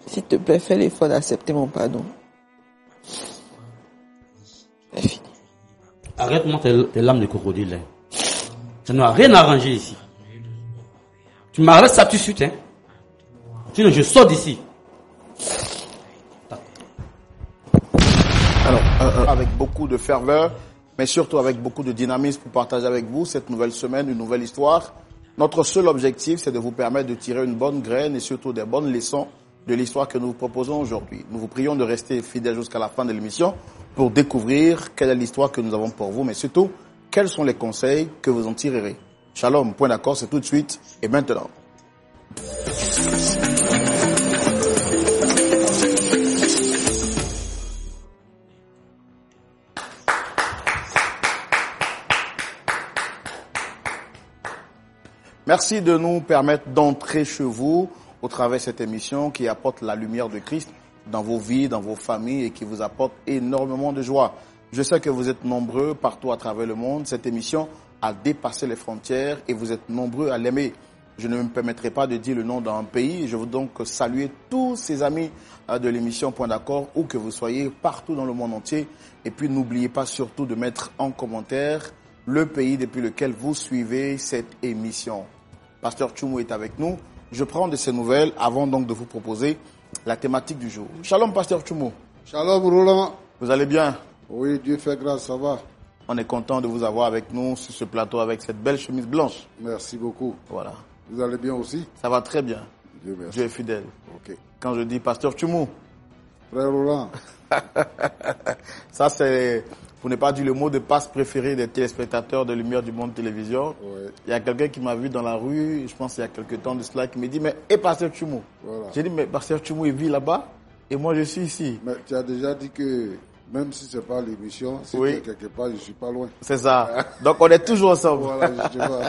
S'il te plaît, fais l'effort d'accepter mon pardon. C'est fini. Arrête-moi tes lames de crocodile. Ça n'a rien arrangé ici. Tu m'arrêtes ça tout de suite. Sinon, je sors d'ici. Alors, avec beaucoup de ferveur, mais surtout avec beaucoup de dynamisme pour partager avec vous cette nouvelle semaine, une nouvelle histoire. Notre seul objectif, c'est de vous permettre de tirer une bonne graine et surtout des bonnes leçons de l'histoire que nous vous proposons aujourd'hui. Nous vous prions de rester fidèles jusqu'à la fin de l'émission pour découvrir quelle est l'histoire que nous avons pour vous, mais surtout, quels sont les conseils que vous en tirerez. Shalom, point d'accord, c'est tout de suite et maintenant. Merci de nous permettre d'entrer chez vous au travers de cette émission qui apporte la lumière de Christ dans vos vies, dans vos familles et qui vous apporte énormément de joie. Je sais que vous êtes nombreux partout à travers le monde. Cette émission a dépassé les frontières et vous êtes nombreux à l'aimer. Je ne me permettrai pas de dire le nom d'un pays. Je veux donc saluer tous ces amis de l'émission Point d'accord, où que vous soyez, partout dans le monde entier. Et puis n'oubliez pas surtout de mettre en commentaire le pays depuis lequel vous suivez cette émission. Pasteur Tchoumou est avec nous. Je prends de ses nouvelles avant donc de vous proposer la thématique du jour. Shalom, Pasteur Tchoumou. Shalom, Roland. Vous allez bien? Oui, Dieu fait grâce, ça va. On est content de vous avoir avec nous sur ce plateau avec cette belle chemise blanche. Merci beaucoup. Voilà. Vous allez bien aussi? Ça va très bien. Dieu merci. Dieu est fidèle. Ok. Quand je dis Pasteur Tchoumou, Frère Roland. ça c'est, pour ne pas dire le mot de passe préféré des téléspectateurs de Lumière du Monde Télévision. Ouais. Il y a quelqu'un qui m'a vu dans la rue, je pense il y a quelques temps de cela, qui me dit, mais, et Pasteur Tchoumou? Voilà. J'ai dit, mais Pasteur Tchoumou, il vit là-bas, et moi je suis ici. Mais tu as déjà dit que même si c'est pas l'émission, si Oui. tu es quelque part, je suis pas loin. C'est ça. Donc on est toujours ensemble. Voilà, justement.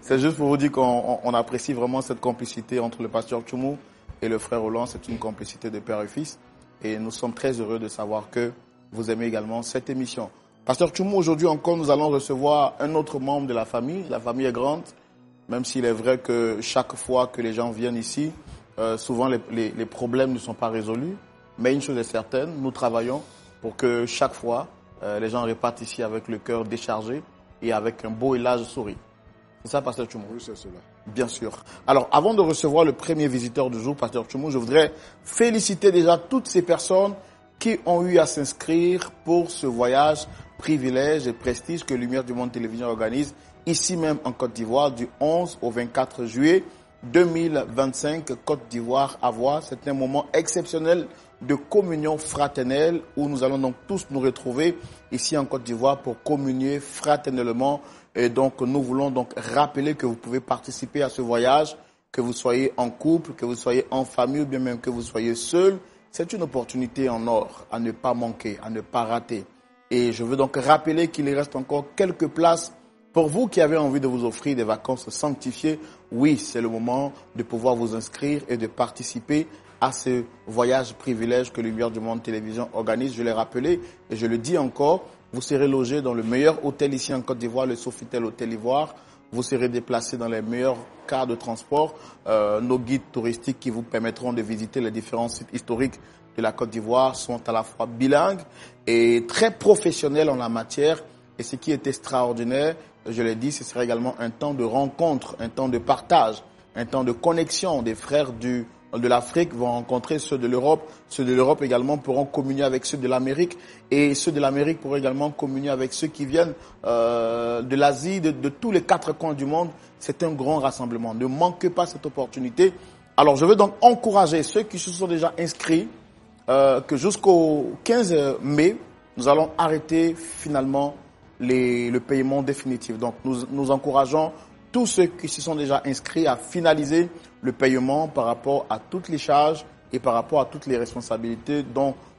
C'est juste pour vous dire qu'on apprécie vraiment cette complicité entre le Pasteur Tchoumou et le frère Roland. C'est une complicité de père et fils. Et nous sommes très heureux de savoir que vous aimez également cette émission. Pasteur Tchoumou, aujourd'hui encore, nous allons recevoir un autre membre de la famille. La famille est grande, même s'il est vrai que chaque fois que les gens viennent ici, souvent les problèmes ne sont pas résolus. Mais une chose est certaine, nous travaillons pour que chaque fois, les gens repartent ici avec le cœur déchargé et avec un beau et large sourire. C'est ça, Pasteur Tchoumou? Oui, c'est cela. Bien sûr. Alors, avant de recevoir le premier visiteur du jour, Pasteur Tchoumou, je voudrais féliciter déjà toutes ces personnes qui ont eu à s'inscrire pour ce voyage, privilège et prestige que Lumière du Monde Télévision organise ici même en Côte d'Ivoire du 11 au 24 juillet 2025, Côte d'Ivoire à voir. C'est un moment exceptionnel de communion fraternelle où nous allons donc tous nous retrouver ici en Côte d'Ivoire pour communier fraternellement. Et donc, nous voulons donc rappeler que vous pouvez participer à ce voyage, que vous soyez en couple, que vous soyez en famille ou bien même que vous soyez seul. C'est une opportunité en or à ne pas manquer, à ne pas rater. Et je veux donc rappeler qu'il reste encore quelques places pour vous qui avez envie de vous offrir des vacances sanctifiées. Oui, c'est le moment de pouvoir vous inscrire et de participer à ce voyage privilège que Lumière du Monde Télévision organise. Je l'ai rappelé et je le dis encore. Vous serez logé dans le meilleur hôtel ici en Côte d'Ivoire, le Sofitel Hôtel Ivoire. Vous serez déplacé dans les meilleurs cars de transport. Nos guides touristiques qui vous permettront de visiter les différents sites historiques de la Côte d'Ivoire sont à la fois bilingues et très professionnels en la matière. Et ce qui est extraordinaire, je l'ai dit, ce sera également un temps de rencontre, un temps de partage, un temps de connexion. Des frères de l'Afrique vont rencontrer ceux de l'Europe. Ceux de l'Europe également pourront communier avec ceux de l'Amérique. Et ceux de l'Amérique pourront également communier avec ceux qui viennent de l'Asie, de tous les quatre coins du monde. C'est un grand rassemblement. Ne manquez pas cette opportunité. Alors, je veux donc encourager ceux qui se sont déjà inscrits que jusqu'au 15 mai, nous allons arrêter finalement le paiement définitif. Donc, nous encourageons tous ceux qui se sont déjà inscrits à finaliser le paiement par rapport à toutes les charges et par rapport à toutes les responsabilités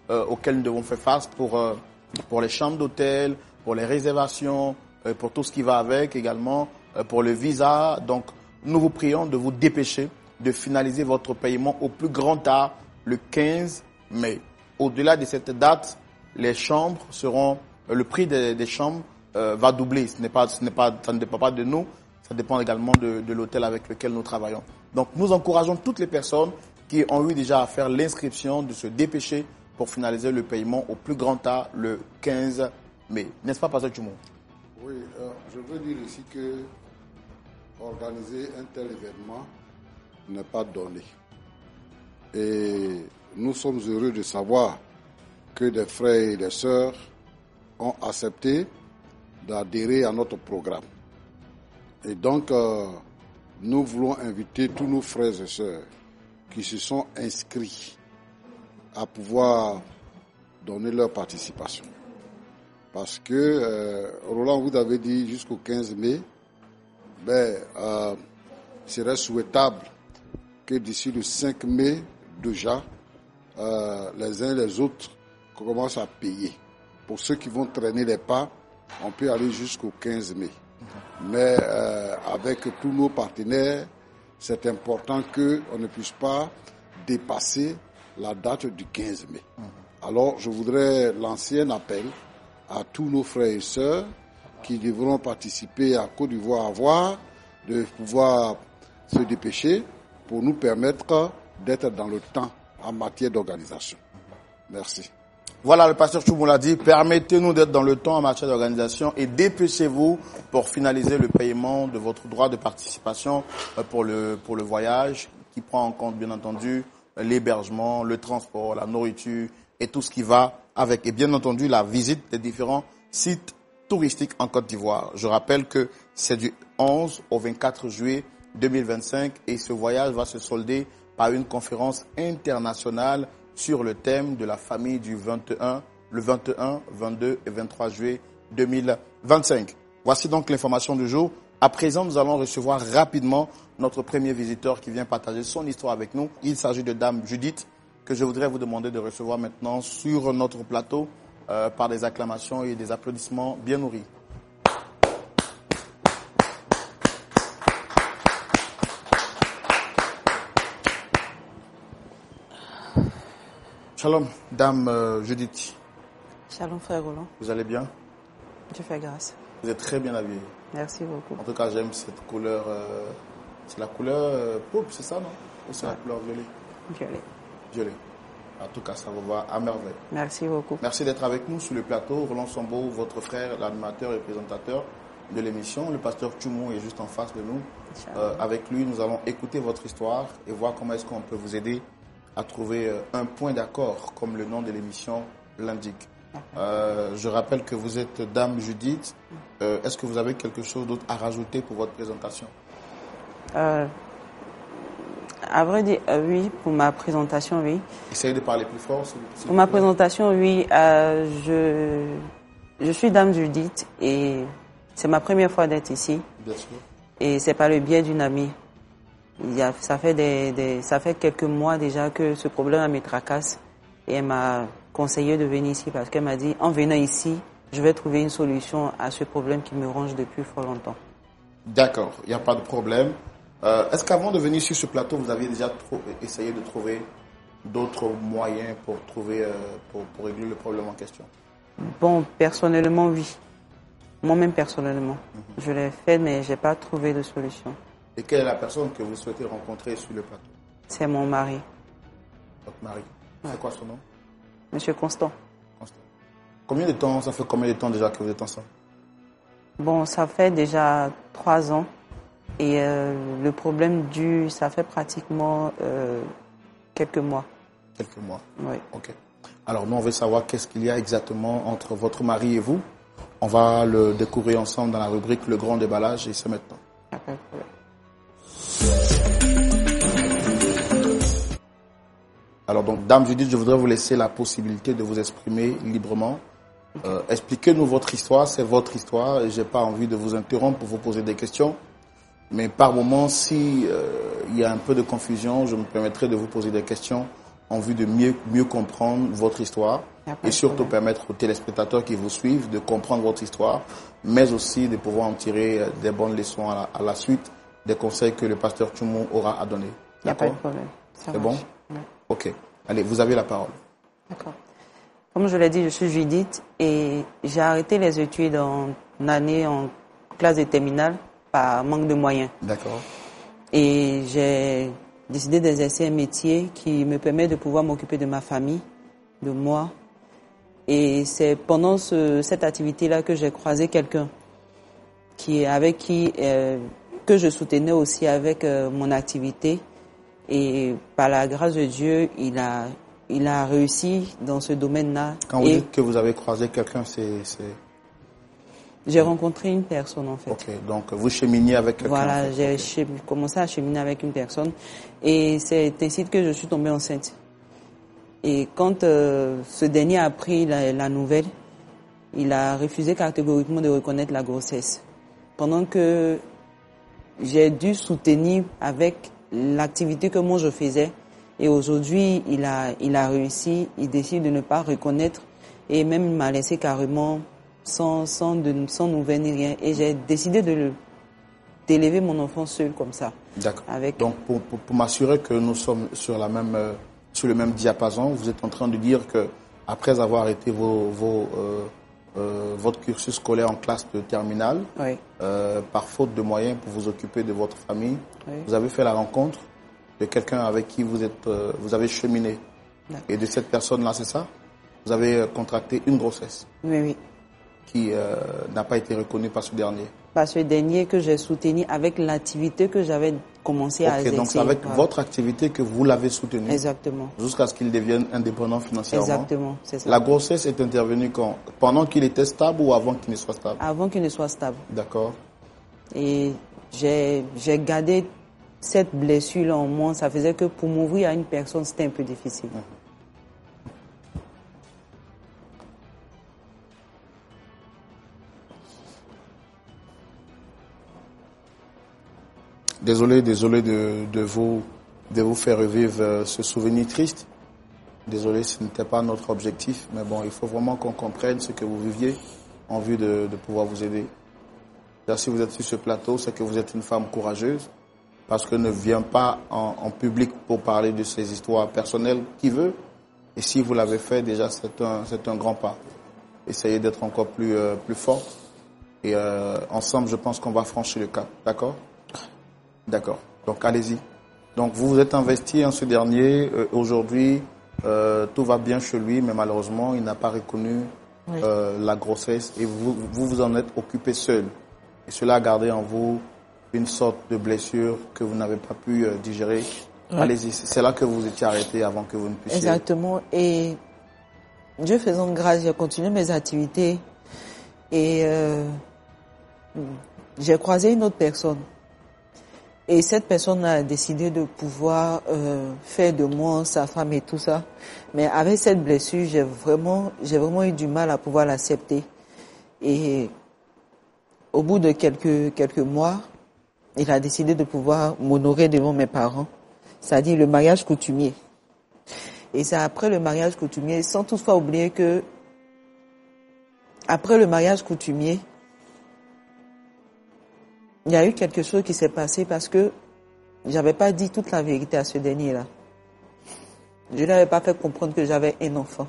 auxquelles nous devons faire face pour les chambres d'hôtel, pour les réservations, pour tout ce qui va avec également, pour le visa. Donc, nous vous prions de vous dépêcher de finaliser votre paiement au plus grand tard le 15 mai. Au-delà de cette date, les chambres seront, le prix des chambres va doubler. Ça ne dépend pas de nous. Ça dépend également de l'hôtel avec lequel nous travaillons. Donc, nous encourageons toutes les personnes qui ont eu déjà à faire l'inscription de se dépêcher pour finaliser le paiement au plus grand tard le 15 mai. N'est-ce pas, Pasteur Tchoumou? Oui, je veux dire ici que organiser un tel événement n'est pas donné. Et nous sommes heureux de savoir que des frères et des sœurs ont accepté d'adhérer à notre programme. Et donc, nous voulons inviter tous nos frères et sœurs qui se sont inscrits à pouvoir donner leur participation. Parce que, Roland, vous avez dit jusqu'au 15 mai, il serait souhaitable que d'ici le 5 mai, déjà, les uns et les autres commencent à payer. Pour ceux qui vont traîner les pas, on peut aller jusqu'au 15 mai. Mais avec tous nos partenaires, c'est important qu'on ne puisse pas dépasser la date du 15 mai. Alors, je voudrais lancer un appel à tous nos frères et sœurs qui devront participer à Côte d'Ivoire de pouvoir se dépêcher pour nous permettre d'être dans le temps en matière d'organisation. Merci. Voilà, le pasteur Tchoumou l'a dit, permettez-nous d'être dans le temps en matière d'organisation et dépêchez-vous pour finaliser le paiement de votre droit de participation pour le voyage qui prend en compte, bien entendu, l'hébergement, le transport, la nourriture et tout ce qui va avec. Et bien entendu, la visite des différents sites touristiques en Côte d'Ivoire. Je rappelle que c'est du 11 au 24 juillet 2025 et ce voyage va se solder par une conférence internationale sur le thème de la famille du le 21, 22 et 23 juillet 2025. Voici donc l'information du jour. À présent, nous allons recevoir rapidement notre premier visiteur qui vient partager son histoire avec nous. Il s'agit de Dame Judith, que je voudrais vous demander de recevoir maintenant sur notre plateau par des acclamations et des applaudissements bien nourris. Shalom, Dame Judith. Shalom, frère Roland. Vous allez bien? Dieu fait grâce. Vous êtes très bien habillé. Merci beaucoup. En tout cas, j'aime cette couleur. C'est la couleur pourpre, c'est ça, non? Ou c'est la couleur violet? Violet. Violet. En tout cas, ça vous va à merveille. Merci beaucoup. Merci d'être avec nous sur le plateau. Roland Sambo, votre frère, l'animateur et présentateur de l'émission. Le pasteur Tchoumou est juste en face de nous. Avec lui, nous allons écouter votre histoire et voir comment est-ce qu'on peut vous aider à trouver un point d'accord, comme le nom de l'émission l'indique. Je rappelle que vous êtes Dame Judith. Est-ce que vous avez quelque chose d'autre à rajouter pour votre présentation? À vrai dire, oui, pour ma présentation, oui. Essayez de parler plus fort. Pour ma présentation, oui. Je suis Dame Judith et c'est ma première fois d'être ici. Bien sûr. Et c'est par le biais d'une amie. Ça fait quelques mois déjà que ce problème me tracasse et elle m'a conseillé de venir ici parce qu'elle m'a dit, en venant ici, je vais trouver une solution à ce problème qui me ronge depuis fort longtemps. D'accord, il n'y a pas de problème. Est-ce qu'avant de venir sur ce plateau, vous aviez déjà essayé de trouver d'autres moyens pour régler le problème en question? Bon, personnellement, oui. Moi-même, personnellement. Je l'ai fait, mais je n'ai pas trouvé de solution. Et quelle est la personne que vous souhaitez rencontrer sur le plateau? C'est mon mari. Votre mari? C'est quoi son nom? Monsieur Constant. Constant. Ça fait combien de temps déjà que vous êtes ensemble? Bon, ça fait déjà 3 ans. Et le problème ça fait pratiquement quelques mois. Quelques mois? Oui. Ok. Alors, nous, on veut savoir qu'est-ce qu'il y a exactement entre votre mari et vous. On va le découvrir ensemble dans la rubrique Le Grand Déballage et c'est maintenant. Pas de problème. Alors donc, Dame Judith, je voudrais vous laisser la possibilité de vous exprimer librement. Expliquez-nous votre histoire, c'est votre histoire et je n'ai pas envie de vous interrompre pour vous poser des questions. Mais par moment, si il y a un peu de confusion, je me permettrai de vous poser des questions en vue de mieux comprendre votre histoire et surtout permettre aux téléspectateurs qui vous suivent de comprendre votre histoire, mais aussi de pouvoir en tirer des bonnes leçons à la suite des conseils que le pasteur Tchoumou aura à donner. Il n'y a pas de problème. C'est bon? Oui. Ok. Allez, vous avez la parole. D'accord. Comme je l'ai dit, je suis Judith et j'ai arrêté les études en classe de terminale par manque de moyens. D'accord. Et j'ai décidé d'exercer un métier qui me permet de pouvoir m'occuper de ma famille, de moi. Et c'est pendant cette activité-là que j'ai croisé quelqu'un que je soutenais aussi avec mon activité. Et par la grâce de Dieu, il a réussi dans ce domaine-là. Quand vous dites que vous avez croisé quelqu'un, J'ai rencontré une personne, en fait. Ok, donc vous cheminiez avec quelqu'un. Voilà, en fait. j'ai commencé à cheminer avec une personne. Et c'est ainsi que je suis tombée enceinte. Et quand ce dernier a appris la nouvelle, il a refusé catégoriquement de reconnaître la grossesse. Pendant que j'ai dû soutenir avec l'activité que moi je faisais. Et aujourd'hui, il a réussi, il décide de ne pas reconnaître et même il m'a laissé carrément sans nouvelles ni rien. Et j'ai décidé d'élever mon enfant seul comme ça. D'accord. Avec... Donc pour m'assurer que nous sommes sur le même diapason, vous êtes en train de dire que après avoir arrêté votre cursus scolaire en classe de terminale, oui. Par faute de moyens pour vous occuper de votre famille, oui. vous avez fait la rencontre de quelqu'un avec qui vous avez cheminé. D'accord. Et de cette personne-là, c'est ça? Vous avez contracté une grossesse? Oui, oui. Qui n'a pas été reconnue par ce dernier? Par ce dernier que j'ai soutenu avec l'activité que j'avais commencé à exercer. Donc c'est avec votre activité que vous l'avez soutenu. Exactement. Jusqu'à ce qu'il devienne indépendant financièrement. Exactement, c'est ça. La grossesse est intervenue quand? Pendant qu'il était stable ou avant qu'il ne soit stable? Avant qu'il ne soit stable. D'accord. Et j'ai gardé cette blessure en moi. Ça faisait que pour m'ouvrir à une personne, c'était un peu difficile. Désolé de vous faire revivre ce souvenir triste. Désolé, ce n'était pas notre objectif, mais bon, il faut vraiment qu'on comprenne ce que vous viviez en vue de pouvoir vous aider. Là, si vous êtes sur ce plateau, c'est que vous êtes une femme courageuse, parce que ne vient pas en public pour parler de ses histoires personnelles qui veut. Et si vous l'avez fait, déjà, c'est un grand pas. Essayez d'être encore plus forte. Et ensemble, je pense qu'on va franchir le cap. D'accord? D'accord. Donc, allez-y. Donc, vous vous êtes investi en ce dernier. Aujourd'hui, tout va bien chez lui, mais malheureusement, il n'a pas reconnu la grossesse. Et vous en êtes occupé seul. Et cela a gardé en vous une sorte de blessure que vous n'avez pas pu digérer. Ouais. Allez-y. C'est là que vous étiez arrêté avant que vous ne puissiez... Exactement. Et Dieu faisant grâce, j'ai continué mes activités. Et j'ai croisé une autre personne. Et cette personne a décidé de pouvoir faire de moi sa femme et tout ça. Mais avec cette blessure, j'ai vraiment eu du mal à pouvoir l'accepter. Et au bout de quelques mois, il a décidé de pouvoir m'honorer devant mes parents. C'est-à-dire le mariage coutumier. Et c'est après le mariage coutumier, sans toutefois oublier que après le mariage coutumier, il y a eu quelque chose qui s'est passé parce que j'avais pas dit toute la vérité à ce dernier-là. Je n'avais pas fait comprendre que j'avais un enfant.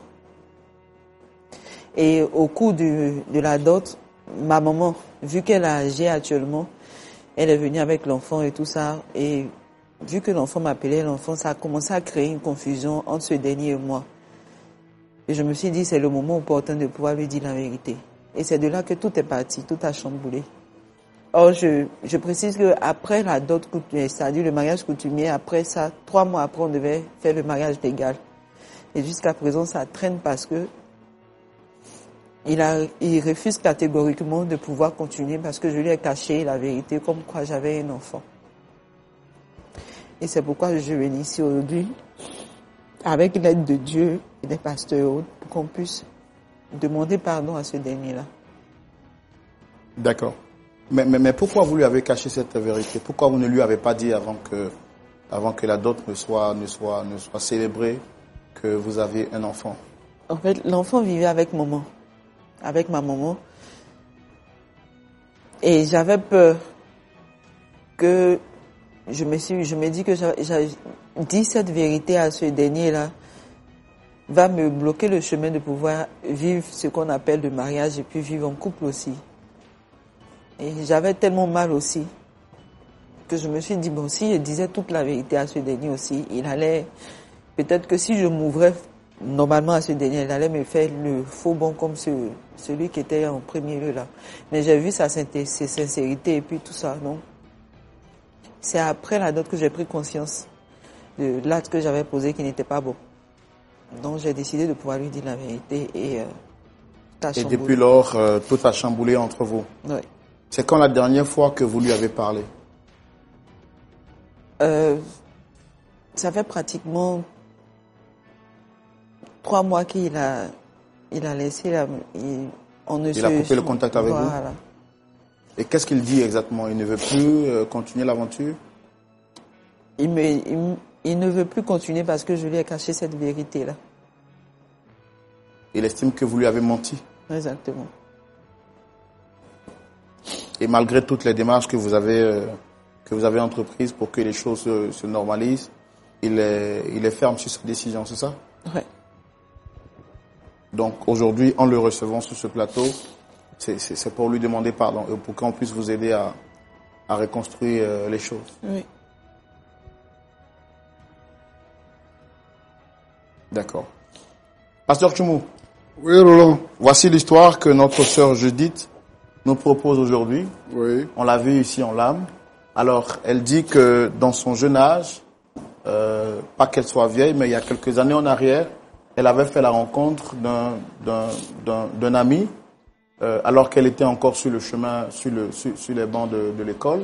Et au cours de la dot, ma maman, vu qu'elle a âgé actuellement, elle est venue avec l'enfant et tout ça. Et vu que l'enfant m'appelait l'enfant, ça a commencé à créer une confusion entre ce dernier et moi. Et je me suis dit, c'est le moment opportun de pouvoir lui dire la vérité. Et c'est de là que tout est parti, tout a chamboulé. Or, je précise que après la dot coutumière, c'est-à-dire le mariage coutumier, après ça, 3 mois après, on devait faire le mariage légal. Et jusqu'à présent, ça traîne parce que il refuse catégoriquement de pouvoir continuer parce que je lui ai caché la vérité comme quoi j'avais un enfant. Et c'est pourquoi je viens ici aujourd'hui, avec l'aide de Dieu et des pasteurs, pour qu'on puisse demander pardon à ce dernier-là. D'accord. Mais pourquoi vous lui avez caché cette vérité? Pourquoi vous ne lui avez pas dit avant que la dot ne soit célébrée que vous aviez un enfant? En fait, l'enfant vivait avec ma maman. Et j'avais peur que je me dis que j'ai dit cette vérité à ce dernier-là va me bloquer le chemin de pouvoir vivre ce qu'on appelle le mariage et puis vivre en couple aussi. Et j'avais tellement mal aussi que je me suis dit, bon, si je disais toute la vérité à ce dernier aussi, il allait, peut-être que si je m'ouvrais normalement à ce dernier, il allait me faire le faux bon comme celui qui était en premier lieu là. Mais j'ai vu sa sincérité et puis tout ça, non. C'est après la dot que j'ai pris conscience de l'acte que j'avais posé qui n'était pas bon. Donc j'ai décidé de pouvoir lui dire la vérité et Et depuis lors, tout a chamboulé entre vous. Oui. C'est quand la dernière fois que vous lui avez parlé? Ça fait pratiquement 3 mois qu'il a laissé il a coupé le contact avec vous. Et qu'est-ce qu'il dit exactement? Il ne veut plus continuer l'aventure? Il ne veut plus continuer parce que je lui ai caché cette vérité-là. Il estime que vous lui avez menti? Exactement. Et malgré toutes les démarches que vous avez entreprises pour que les choses se normalisent, il est ferme sur sa décision, c'est ça? Oui. Donc aujourd'hui, en le recevant sur ce plateau, c'est pour lui demander pardon et pour qu'on puisse vous aider à reconstruire les choses. Oui. D'accord. Pasteur Tchoumou. Oui, Roland. Voici l'histoire que notre sœur Judith nous propose aujourd'hui. Oui. On l'a vu ici en l'âme. Alors, elle dit que dans son jeune âge, pas qu'elle soit vieille, mais il y a quelques années en arrière, elle avait fait la rencontre d'un ami, alors qu'elle était encore sur le chemin, sur les bancs de l'école.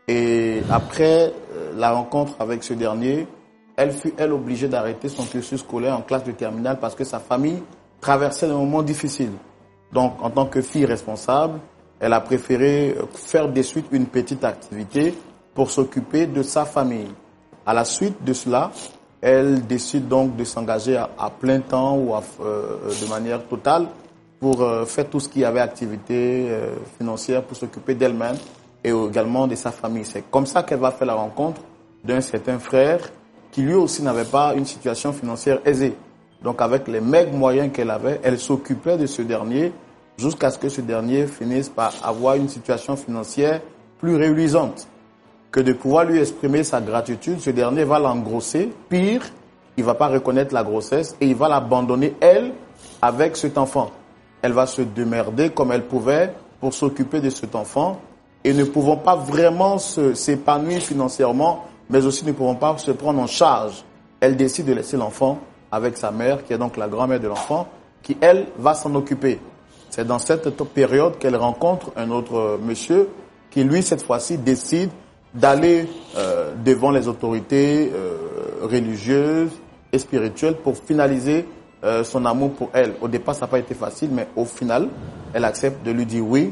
Et après la rencontre avec ce dernier, elle fut, obligée d'arrêter son cursus scolaire en classe de terminale parce que sa famille traversait des moments difficiles. Donc, en tant que fille responsable, elle a préféré faire de suite une petite activité pour s'occuper de sa famille. À la suite de cela, elle décide donc de s'engager à plein temps ou de manière totale pour faire tout ce qui avait activité financière pour s'occuper d'elle-même et également de sa famille. C'est comme ça qu'elle va faire la rencontre d'un certain frère qui lui aussi n'avait pas une situation financière aisée. Donc avec les maigres moyens qu'elle avait, elle s'occupait de ce dernier jusqu'à ce que ce dernier finisse par avoir une situation financière plus réluisante. Que de pouvoir lui exprimer sa gratitude, ce dernier va l'engrosser. Pire, il ne va pas reconnaître la grossesse et il va l'abandonner, elle, avec cet enfant. Elle va se démerder comme elle pouvait pour s'occuper de cet enfant et ne pouvant pas vraiment s'épanouir financièrement, mais aussi ne pouvant pas se prendre en charge. Elle décide de laisser l'enfant avec sa mère, qui est donc la grand-mère de l'enfant, qui, elle, va s'en occuper. C'est dans cette période qu'elle rencontre un autre monsieur qui, lui, cette fois-ci, décide d'aller devant les autorités religieuses et spirituelles pour finaliser son amour pour elle. Au départ, ça n'a pas été facile, mais au final, elle accepte de lui dire oui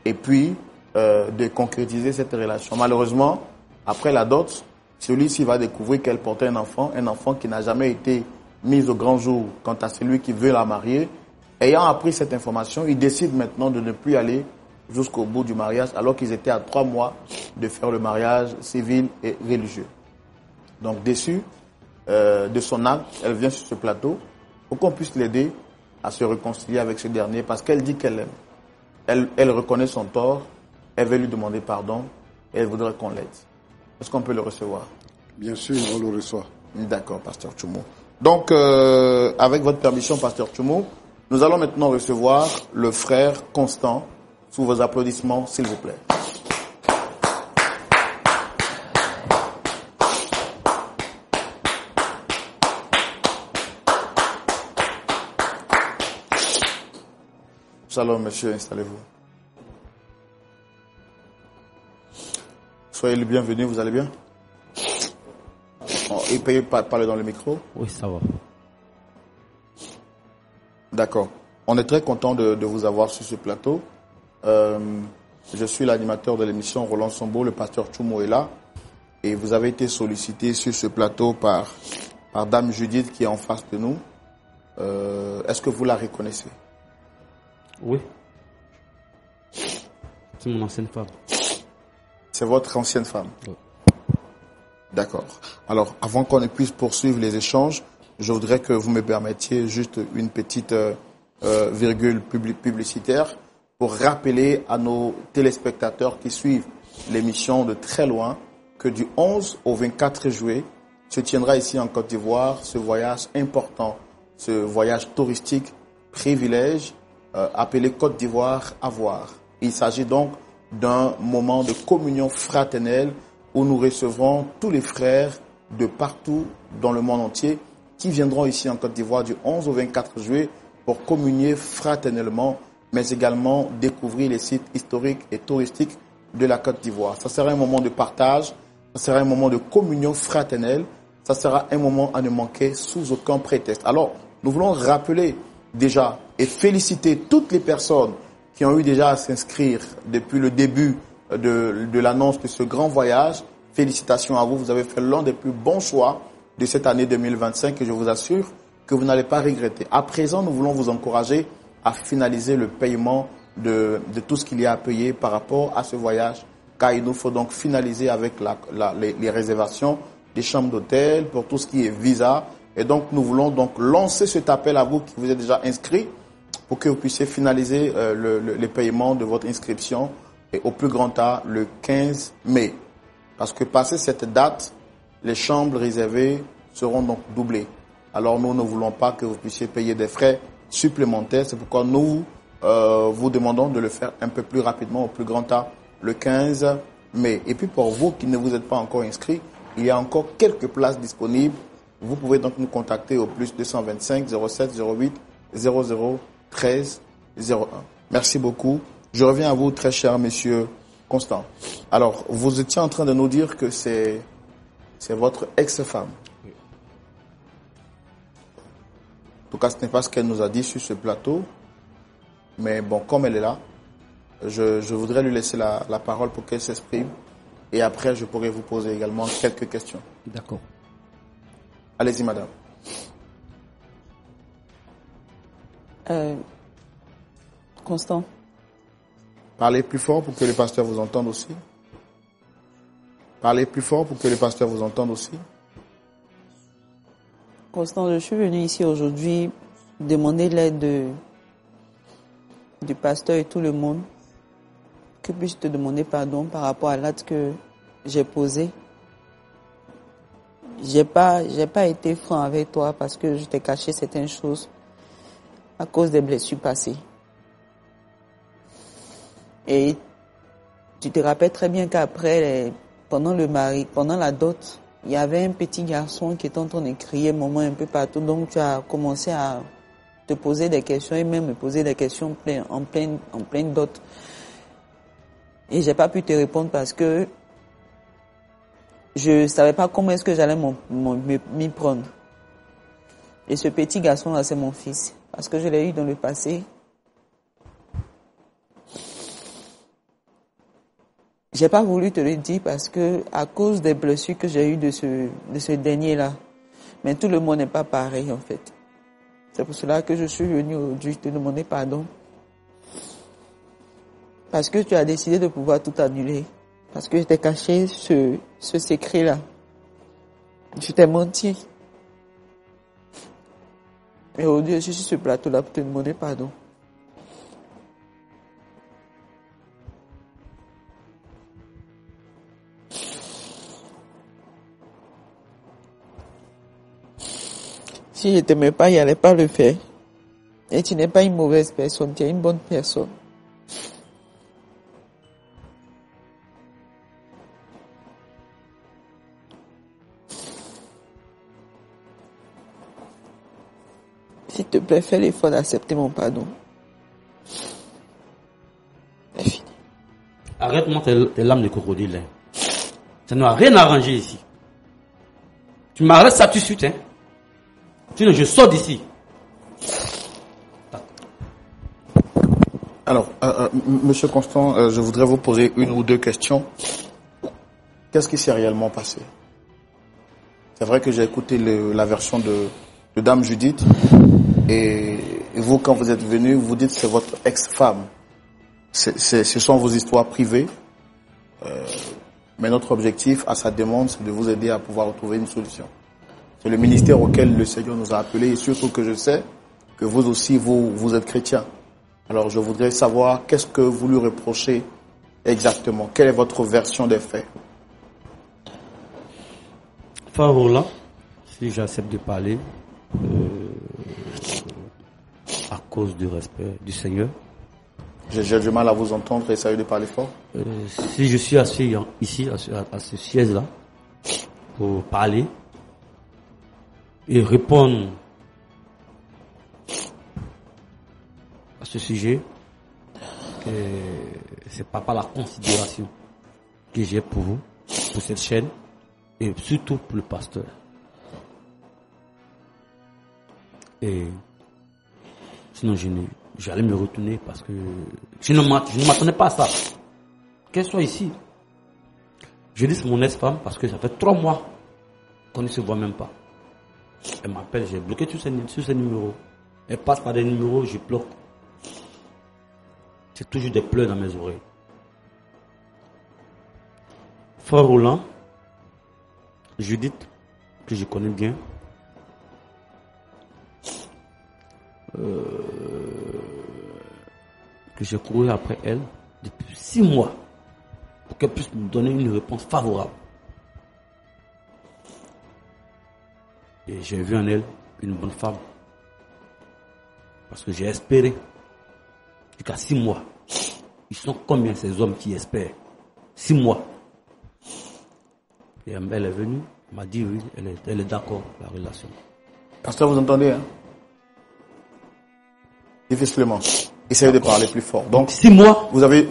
et puis de concrétiser cette relation. Malheureusement, après la dot, celui-ci va découvrir qu'elle portait un enfant qui n'a jamais été mis au grand jour quant à celui qui veut la marier. Ayant appris cette information, il décide maintenant de ne plus aller jusqu'au bout du mariage, alors qu'ils étaient à 3 mois de faire le mariage civil et religieux. Donc, déçue de son acte, elle vient sur ce plateau pour qu'on puisse l'aider à se réconcilier avec ce dernier, parce qu'elle dit qu'elle l'aime. Elle reconnaît son tort, elle veut lui demander pardon, et elle voudrait qu'on l'aide. Est-ce qu'on peut le recevoir? Bien sûr, on le reçoit. D'accord, Pasteur Tchoumou. Donc, avec votre permission, Pasteur Tchoumou, nous allons maintenant recevoir le frère Constant. Sous vos applaudissements, s'il vous plaît. Shalom, monsieur, installez-vous. Soyez le bienvenu, vous allez bien? Et payez parler dans le micro? Oui, ça va. D'accord. On est très content de vous avoir sur ce plateau. Je suis l'animateur de l'émission Roland Sombo, le pasteur Tchoumou est là. Et vous avez été sollicité sur ce plateau par Dame Judith qui est en face de nous. Est-ce que vous la reconnaissez? Oui. C'est mon ancienne femme. C'est votre ancienne femme? Oui. D'accord. Alors, avant qu'on ne puisse poursuivre les échanges, je voudrais que vous me permettiez juste une petite virgule publicitaire pour rappeler à nos téléspectateurs qui suivent l'émission de très loin que du 11 au 24 juillet se tiendra ici en Côte d'Ivoire ce voyage important, ce voyage touristique privilège appelé Côte d'Ivoire à voir. Il s'agit donc d'un moment de communion fraternelle où nous recevrons tous les frères de partout dans le monde entier qui viendront ici en Côte d'Ivoire du 11 au 24 juillet pour communier fraternellement, mais également découvrir les sites historiques et touristiques de la Côte d'Ivoire. Ça sera un moment de partage, ça sera un moment de communion fraternelle, ça sera un moment à ne manquer sous aucun prétexte. Alors, nous voulons rappeler déjà et féliciter toutes les personnes qui ont eu déjà à s'inscrire depuis le début de l'annonce de ce grand voyage. Félicitations à vous, vous avez fait l'un des plus bons choix de cette année 2025 et je vous assure que vous n'allez pas regretter. À présent, nous voulons vous encourager à finaliser le paiement de tout ce qu'il y a à payer par rapport à ce voyage, car il nous faut donc finaliser avec les réservations des chambres d'hôtel pour tout ce qui est visa. Et donc, nous voulons donc lancer cet appel à vous qui vous êtes déjà inscrits pour que vous puissiez finaliser les paiements de votre inscription et au plus grand tard le 15 mai. Parce que passé cette date, les chambres réservées seront donc doublées. Alors nous ne voulons pas que vous puissiez payer des frais supplémentaires. C'est pourquoi nous vous demandons de le faire un peu plus rapidement, au plus grand tard, le 15 mai. Et puis pour vous qui ne vous êtes pas encore inscrits, il y a encore quelques places disponibles. Vous pouvez donc nous contacter au plus 225 07 08 00 13 01. Merci beaucoup. Je reviens à vous, très cher monsieur Constant. Alors, vous étiez en train de nous dire que c'est votre ex-femme. Oui. En tout cas, ce n'est pas ce qu'elle nous a dit sur ce plateau. Mais bon, comme elle est là, je voudrais lui laisser la parole pour qu'elle s'exprime. Et après, je pourrai vous poser également quelques questions. D'accord. Allez-y, madame. Constant. Parlez plus fort pour que les pasteurs vous entendent aussi. Parlez plus fort pour que les pasteurs vous entendent aussi. Constant, je suis venu ici aujourd'hui demander l'aide du pasteur et tout le monde. Que puis-je te demander pardon par rapport à l'acte que j'ai posé? J'ai pas été franc avec toi parce que je t'ai caché certaines choses à cause des blessures passées. Et tu te rappelles très bien qu'après, pendant la dot, il y avait un petit garçon qui était en train de crier maman un peu partout. Donc tu as commencé à te poser des questions et même me poser des questions en pleine dot. Et j'ai pas pu te répondre parce que je savais pas comment est-ce que j'allais m'y prendre. Et ce petit garçon-là, c'est mon fils. Parce que je l'ai eu dans le passé. J'ai pas voulu te le dire parce que, à cause des blessures que j'ai eues de ce dernier-là. Mais tout le monde n'est pas pareil, en fait. C'est pour cela que je suis venu aujourd'hui te demander pardon. Parce que tu as décidé de pouvoir tout annuler. Parce que je t'ai caché ce secret-là. Je t'ai menti. Et aujourd'hui, je suis sur ce plateau-là pour te demander pardon. Si je ne t'aimais pas, il n'allait pas le faire. Et tu n'es pas une mauvaise personne, tu es une bonne personne. S'il te plaît, fais l'effort d'accepter mon pardon. C'est fini. Arrête-moi tes lames de crocodile. Ça n'a rien arrangé ici. Tu m'arrêtes ça tout de suite. Sinon, je sors d'ici. Alors, monsieur Constant, je voudrais vous poser une ou deux questions. Qu'est-ce qui s'est réellement passé? C'est vrai que j'ai écouté la version de Dame Judith. Et vous, quand vous êtes venu, vous dites que c'est votre ex-femme. Ce sont vos histoires privées. Mais notre objectif, à sa demande, c'est de vous aider à pouvoir retrouver une solution. C'est le ministère auquel le Seigneur nous a appelés. Et surtout que je sais que vous aussi, vous êtes chrétien. Alors, je voudrais savoir qu'est-ce que vous lui reprochez exactement. Quelle est votre version des faits? Frère Roland, si j'accepte de parler, à cause du respect du Seigneur. J'ai du mal à vous entendre, essayez de parler fort. Si je suis assis ici, à ce siège-là, pour parler et répondre à ce sujet, c'est pas par la considération que j'ai pour vous, pour cette chaîne, et surtout pour le pasteur. Et sinon, j'allais me retourner parce que je ne m'attendais pas à ça. Qu'elle soit ici. Je dis c'est mon ex-femme parce que ça fait 3 mois qu'on ne se voit même pas. Elle m'appelle, j'ai bloqué tous ces numéros. Elle passe par des numéros, je bloque. C'est toujours des pleurs dans mes oreilles. Frère Roland, Judith, que je connais bien, que j'ai couru après elle depuis 6 mois pour qu'elle puisse me donner une réponse favorable. Et j'ai vu en elle une bonne femme. Parce que j'ai espéré. Jusqu'à 6 mois. Ils sont combien ces hommes qui espèrent? 6 mois. Et elle est venue, elle m'a dit oui, elle est d'accord pour la relation. Pasteur, vous entendez, hein? Difficilement. Essayez de parler plus fort. Donc, 6 mois. Vous avez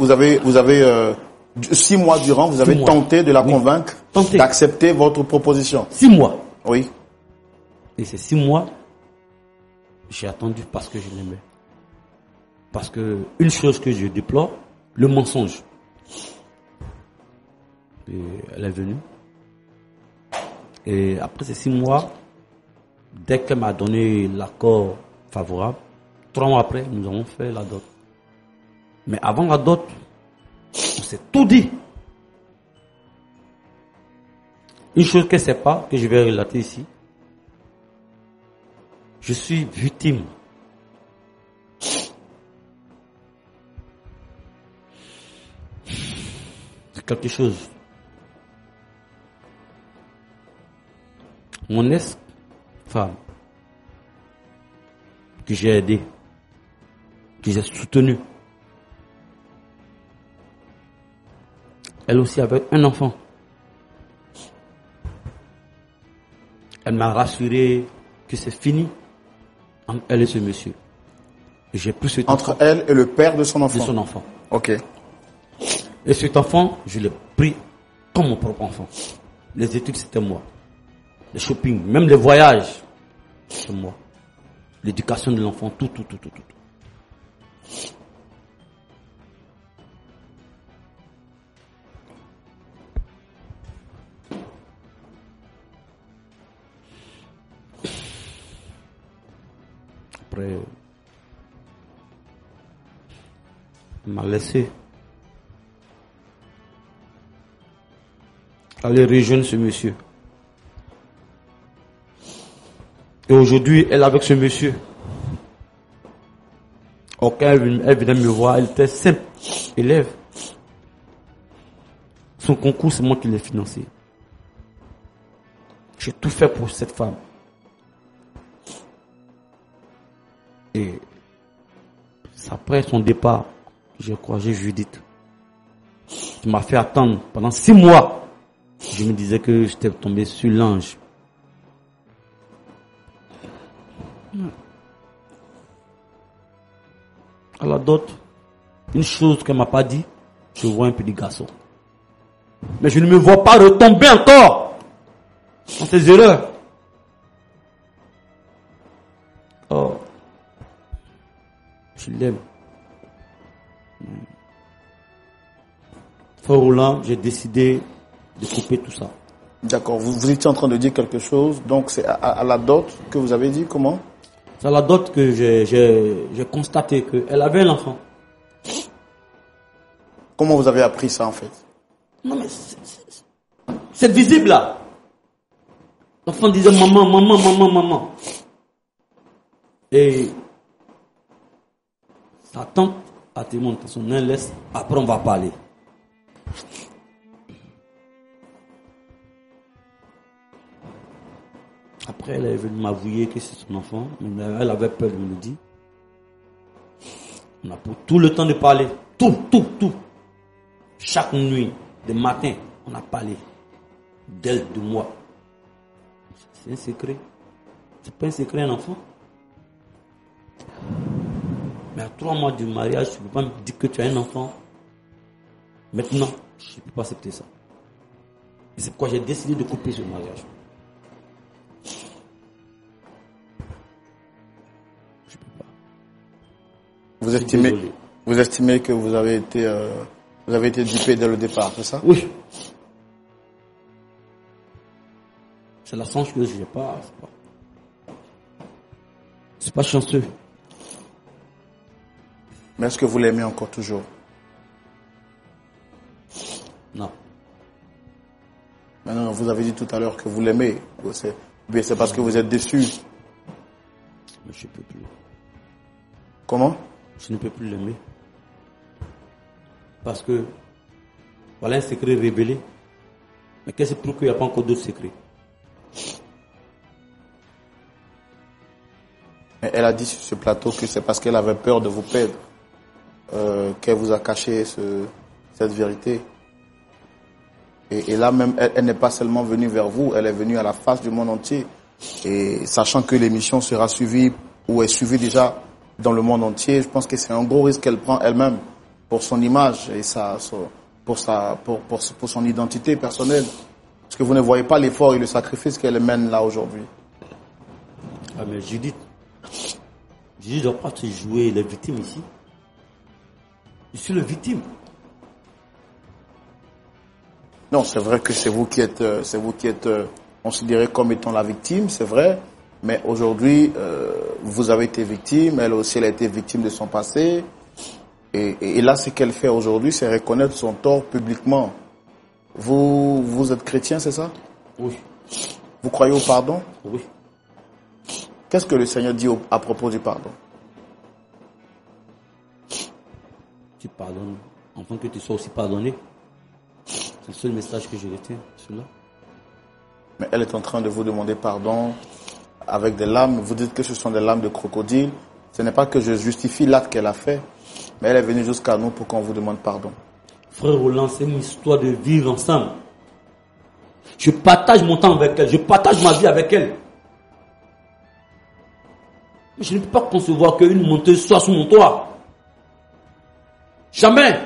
6 mois durant, vous avez tenté de la convaincre d'accepter votre proposition. 6 mois. Oui. Et ces 6 mois, j'ai attendu parce que je l'aimais. Parce que une chose que je déplore, le mensonge. Et elle est venue. Et après ces 6 mois, dès qu'elle m'a donné l'accord favorable, 3 mois après, nous avons fait la dot. Mais avant la dot, on s'est tout dit. Une chose qu'elle ne sait pas, que je vais relater ici. Je suis victime de quelque chose. Mon ex-femme, que j'ai aidé, que j'ai soutenu, elle aussi avait un enfant. Elle m'a rassuré que c'est fini entre elle et ce monsieur. Et j'ai pris cet entre enfant, elle et le père de son enfant. de son enfant. Ok. Et cet enfant, je l'ai pris comme mon propre enfant. Les études, c'était moi. Le shopping, même les voyages, c'est moi. L'éducation de l'enfant, tout. Après, elle m'a laissé aller rejoindre ce monsieur. Et aujourd'hui, elle est avec ce monsieur. Quand elle venait me voir, elle était simple élève. Son concours, c'est moi qui l'ai financé. J'ai tout fait pour cette femme. Et après son départ, j'ai croisé Judith. Qui m'a fait attendre pendant 6 mois. Je me disais que j'étais tombé sur l'ange. À la dot, une chose qu'elle m'a pas dit, je vois un petit garçon. Mais je ne me vois pas retomber encore dans ces erreurs. Oh, je l'aime. Frère Roland, j'ai décidé de couper tout ça. D'accord. Vous étiez en train de dire quelque chose. Donc, c'est à la dot que vous avez dit comment? C'est à la dot que j'ai constaté qu'elle avait un enfant. Comment vous avez appris ça, en fait? Non, mais c'est visible là. L'enfant disait maman. Et sa tante a témoigné de son laisse. Après, on va parler. Après, elle est venue m'avouer que c'est son enfant. Mais elle avait peur de me le dire. On a pris tout le temps de parler. Tout. Chaque nuit, de matin, on a parlé d'elle, de moi. C'est un secret. C'est pas un secret, un enfant. Mais à 3 mois du mariage, tu ne peux pas me dire que tu as un enfant. Maintenant, je ne peux pas accepter ça. Et c'est pourquoi j'ai décidé de couper ce mariage. Je ne peux pas. Vous estimez que vous avez été dupé dès le départ, c'est ça? Oui. C'est la chance que je n'ai pas. C'est pas chanceux. Mais est-ce que vous l'aimez encore toujours? Non. Non, vous avez dit tout à l'heure que vous l'aimez. C'est parce que vous êtes déçu. Mais je ne peux plus. Comment? Je ne peux plus l'aimer. Parce que, voilà un secret révélé. Mais qu'est-ce que prouve qu'il n'y a pas encore d'autres secrets? Elle a dit sur ce plateau que c'est parce qu'elle avait peur de vous perdre qu'elle vous a caché cette vérité. Et là même, elle n'est pas seulement venue vers vous, elle est venue à la face du monde entier. Et sachant que l'émission sera suivie ou est suivie déjà dans le monde entier, je pense que c'est un gros risque qu'elle prend elle-même pour son image et pour son identité personnelle. Parce que vous ne voyez pas l'effort et le sacrifice qu'elle mène là aujourd'hui. Ah mais Judith ne doit pas te jouer les victimes ici. Je suis le victime. Non, c'est vrai que c'est vous qui êtes considéré comme étant la victime, c'est vrai. Mais aujourd'hui, vous avez été victime, elle aussi, elle a été victime de son passé. Et là, ce qu'elle fait aujourd'hui, c'est reconnaître son tort publiquement. Vous êtes chrétien, c'est ça? Oui. Vous croyez au pardon? Oui. Qu'est-ce que le Seigneur dit à propos du pardon? Tu pardonnes, afin que tu sois aussi pardonné. C'est le seul message que je retiens, celui-là. Mais elle est en train de vous demander pardon avec des larmes. Vous dites que ce sont des larmes de crocodile. Ce n'est pas que je justifie l'acte qu'elle a fait, mais elle est venue jusqu'à nous pour qu'on vous demande pardon. Frère Roland, c'est une histoire de vivre ensemble. Je partage mon temps avec elle, je partage ma vie avec elle. Mais je ne peux pas concevoir qu'une monteuse soit sous mon toit. Jamais.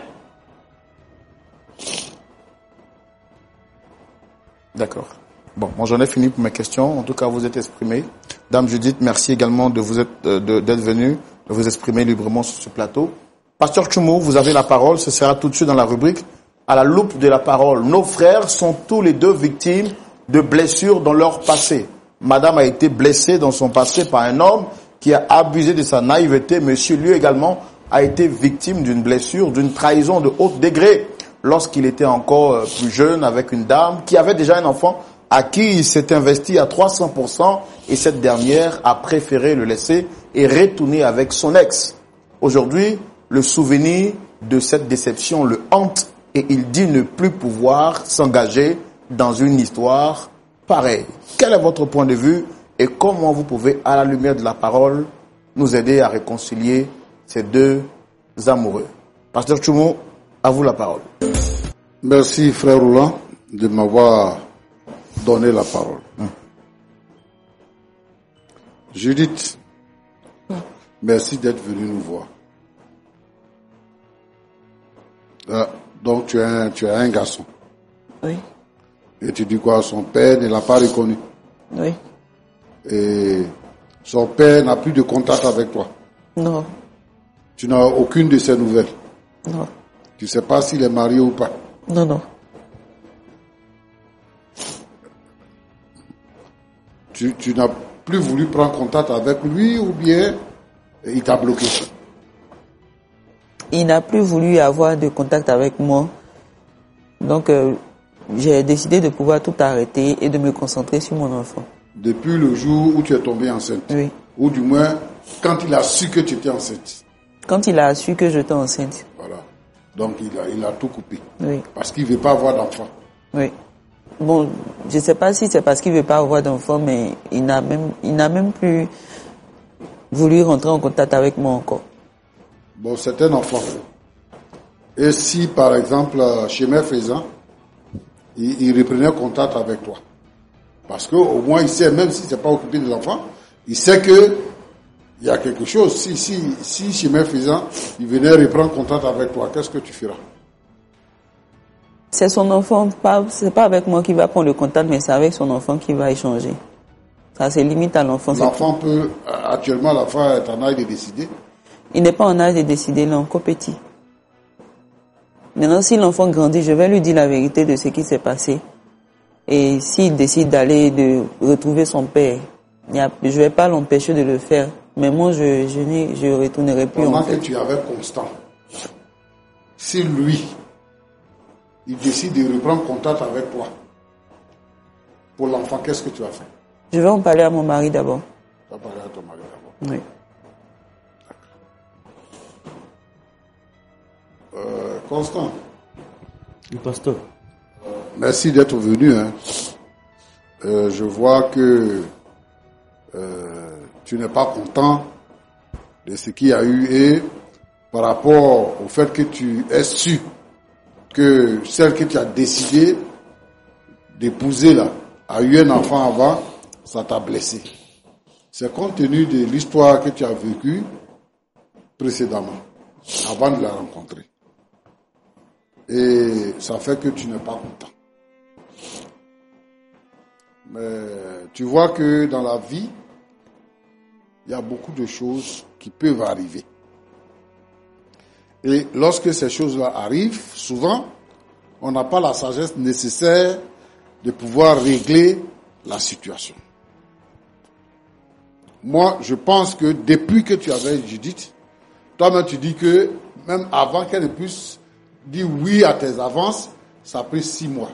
D'accord. Bon, moi j'en ai fini pour mes questions. En tout cas, vous êtes exprimé. Dame Judith, merci également d'être venue, de vous exprimer librement sur ce plateau. Pasteur Tchoumou, vous avez la parole. Ce sera tout de suite dans la rubrique à la loupe de la parole. Nos frères sont tous les deux victimes de blessures dans leur passé. Madame a été blessée dans son passé par un homme qui a abusé de sa naïveté. Monsieur, lui également, a été victime d'une blessure, d'une trahison de haut degré lorsqu'il était encore plus jeune avec une dame qui avait déjà un enfant à qui il s'est investi à 300% et cette dernière a préféré le laisser et retourner avec son ex. Aujourd'hui, le souvenir de cette déception le hante et il dit ne plus pouvoir s'engager dans une histoire pareille. Quel est votre point de vue et comment vous pouvez, à la lumière de la parole, nous aider à réconcilier ces deux amoureux? Pasteur Tchoumou, à vous la parole. Merci frère Roland de m'avoir donné la parole. Judith, merci d'être venue nous voir. Donc tu es un garçon. Oui. Et tu dis quoi? Son père ne l'a pas reconnu. Oui. Et son père n'a plus de contact avec toi. Non. Tu n'as aucune de ses nouvelles. Non. Tu ne sais pas s'il est marié ou pas. Non, non. Tu n'as plus voulu prendre contact avec lui ou bien il t'a bloqué? Il n'a plus voulu avoir de contact avec moi. Donc, j'ai décidé de pouvoir tout arrêter et de me concentrer sur mon enfant. Depuis le jour où tu es tombée enceinte? Oui. Ou du moins, quand il a su que tu étais enceinte? Quand il a su que j'étais enceinte. Voilà. Donc, il a tout coupé. Oui. Parce qu'il ne veut pas avoir d'enfant. Oui. Bon, je ne sais pas si c'est parce qu'il ne veut pas avoir d'enfant, mais il n'a même plus voulu rentrer en contact avec moi encore. Bon, c'est un enfant. Et si, par exemple, chemin faisant, il reprenait contact avec toi. Parce qu'au moins, il sait, même s'il ne s'est pas occupé de l'enfant, il sait que il y a quelque chose. Si chemin faisant, il venait reprendre contact avec toi, qu'est-ce que tu feras? C'est son enfant, c'est pas avec moi qu'il va prendre le contact, mais c'est avec son enfant qu'il va échanger. Ça, c'est limite à l'enfant. L'enfant peut, actuellement, l'enfant est en âge de décider. Il n'est pas en âge de décider, il est encore petit. Maintenant, si l'enfant grandit, je vais lui dire la vérité de ce qui s'est passé. Et s'il décide de retrouver son père, je ne vais pas l'empêcher de le faire. Mais moi, je retournerai plus. Pendant que tu avais Constant, si lui, il décide de reprendre contact avec toi, pour l'enfant, qu'est-ce que tu vas faire? Je vais en parler à mon mari d'abord. Tu vas parler à ton mari d'abord. Oui. Constant. Le pasteur. Merci d'être venu. Je vois que tu n'es pas content de ce qu'il y a eu et par rapport au fait que tu aies su que celle que tu as décidé d'épouser là a eu un enfant avant, ça t'a blessé. C'est compte tenu de l'histoire que tu as vécue précédemment, avant de la rencontrer. Et ça fait que tu n'es pas content. Mais tu vois que dans la vie, il y a beaucoup de choses qui peuvent arriver. Et lorsque ces choses-là arrivent, souvent, on n'a pas la sagesse nécessaire de pouvoir régler la situation. Moi, je pense que depuis que tu avais Judith, toi-même tu dis que même avant qu'elle ne puisse dire oui à tes avances, ça a pris 6 mois.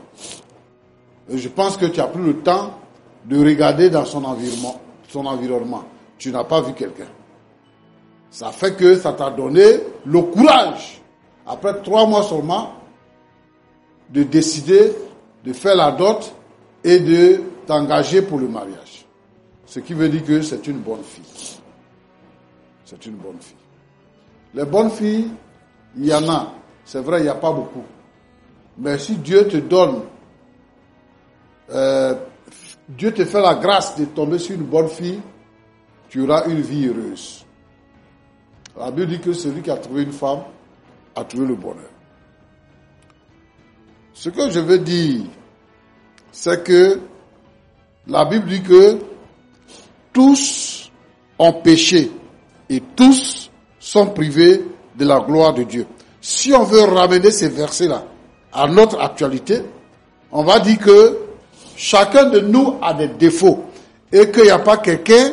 Et je pense que tu as pris le temps de regarder dans son environnement. Tu n'as pas vu quelqu'un. Ça fait que ça t'a donné le courage, après 3 mois seulement, de décider de faire la dot et de t'engager pour le mariage. Ce qui veut dire que c'est une bonne fille. C'est une bonne fille. Les bonnes filles, il y en a. C'est vrai, il n'y a pas beaucoup. Mais si Dieu te donne, Dieu te fait la grâce de tomber sur une bonne fille, tu auras une vie heureuse. La Bible dit que celui qui a trouvé une femme a trouvé le bonheur. Ce que je veux dire, c'est que la Bible dit que tous ont péché et tous sont privés de la gloire de Dieu. Si on veut ramener ces versets-là à notre actualité, on va dire que chacun de nous a des défauts et qu'il n'y a pas quelqu'un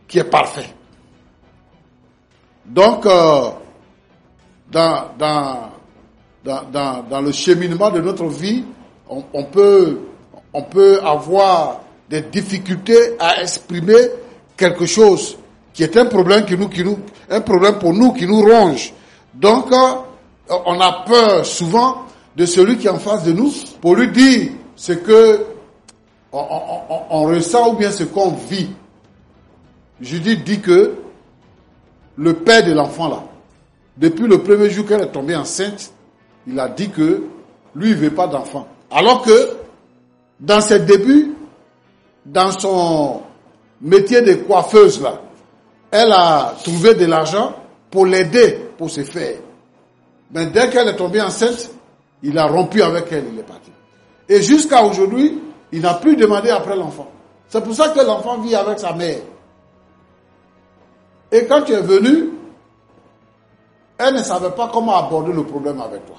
qui est parfait. Donc, dans le cheminement de notre vie, on peut avoir des difficultés à exprimer quelque chose qui est un problème un problème pour nous qui nous ronge. Donc, on a peur souvent de celui qui est en face de nous pour lui dire ce que on ressent ou bien ce qu'on vit. Judith dit que le père de l'enfant là, depuis le premier jour qu'elle est tombée enceinte, il a dit que lui il veut pas d'enfant. Alors que dans ses débuts, dans son métier de coiffeuse là, elle a trouvé de l'argent pour l'aider pour se faire. Mais dès qu'elle est tombée enceinte, il a rompu avec elle, il est parti. Et jusqu'à aujourd'hui, il n'a plus demandé après l'enfant. C'est pour ça que l'enfant vit avec sa mère. Et quand tu es venu, elle ne savait pas comment aborder le problème avec toi.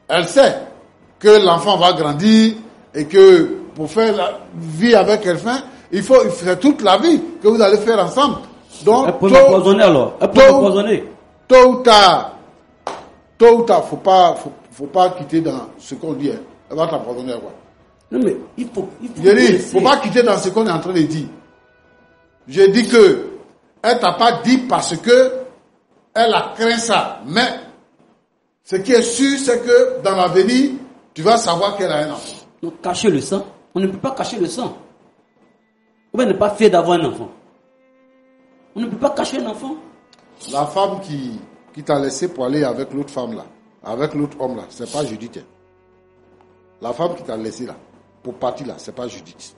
Elle sait que l'enfant va grandir et que pour faire la vie avec quelqu'un, il faut faire toute la vie que vous allez faire ensemble. Donc, elle peut m'empoisonner alors. Elle peut m'empoisonner. Tôt ou tard, faut pas quitter dans ce qu'on dit. Elle va t'empoisonner à quoi? Non mais il faut faut pas quitter dans ce qu'on est en train de dire. J'ai dit que elle t'a pas dit parce que elle a craint ça. Mais ce qui est sûr, c'est que dans l'avenir, tu vas savoir qu'elle a un enfant. Donc, cacher le sang, on ne peut pas cacher le sang. Ou bien ne pas fier d'avoir un enfant. On ne peut pas cacher un enfant. La femme qui t'a laissé pour aller avec l'autre femme là, avec l'autre homme là, c'est pas Judith. La femme qui t'a laissé là, pour partir là, c'est pas Judith.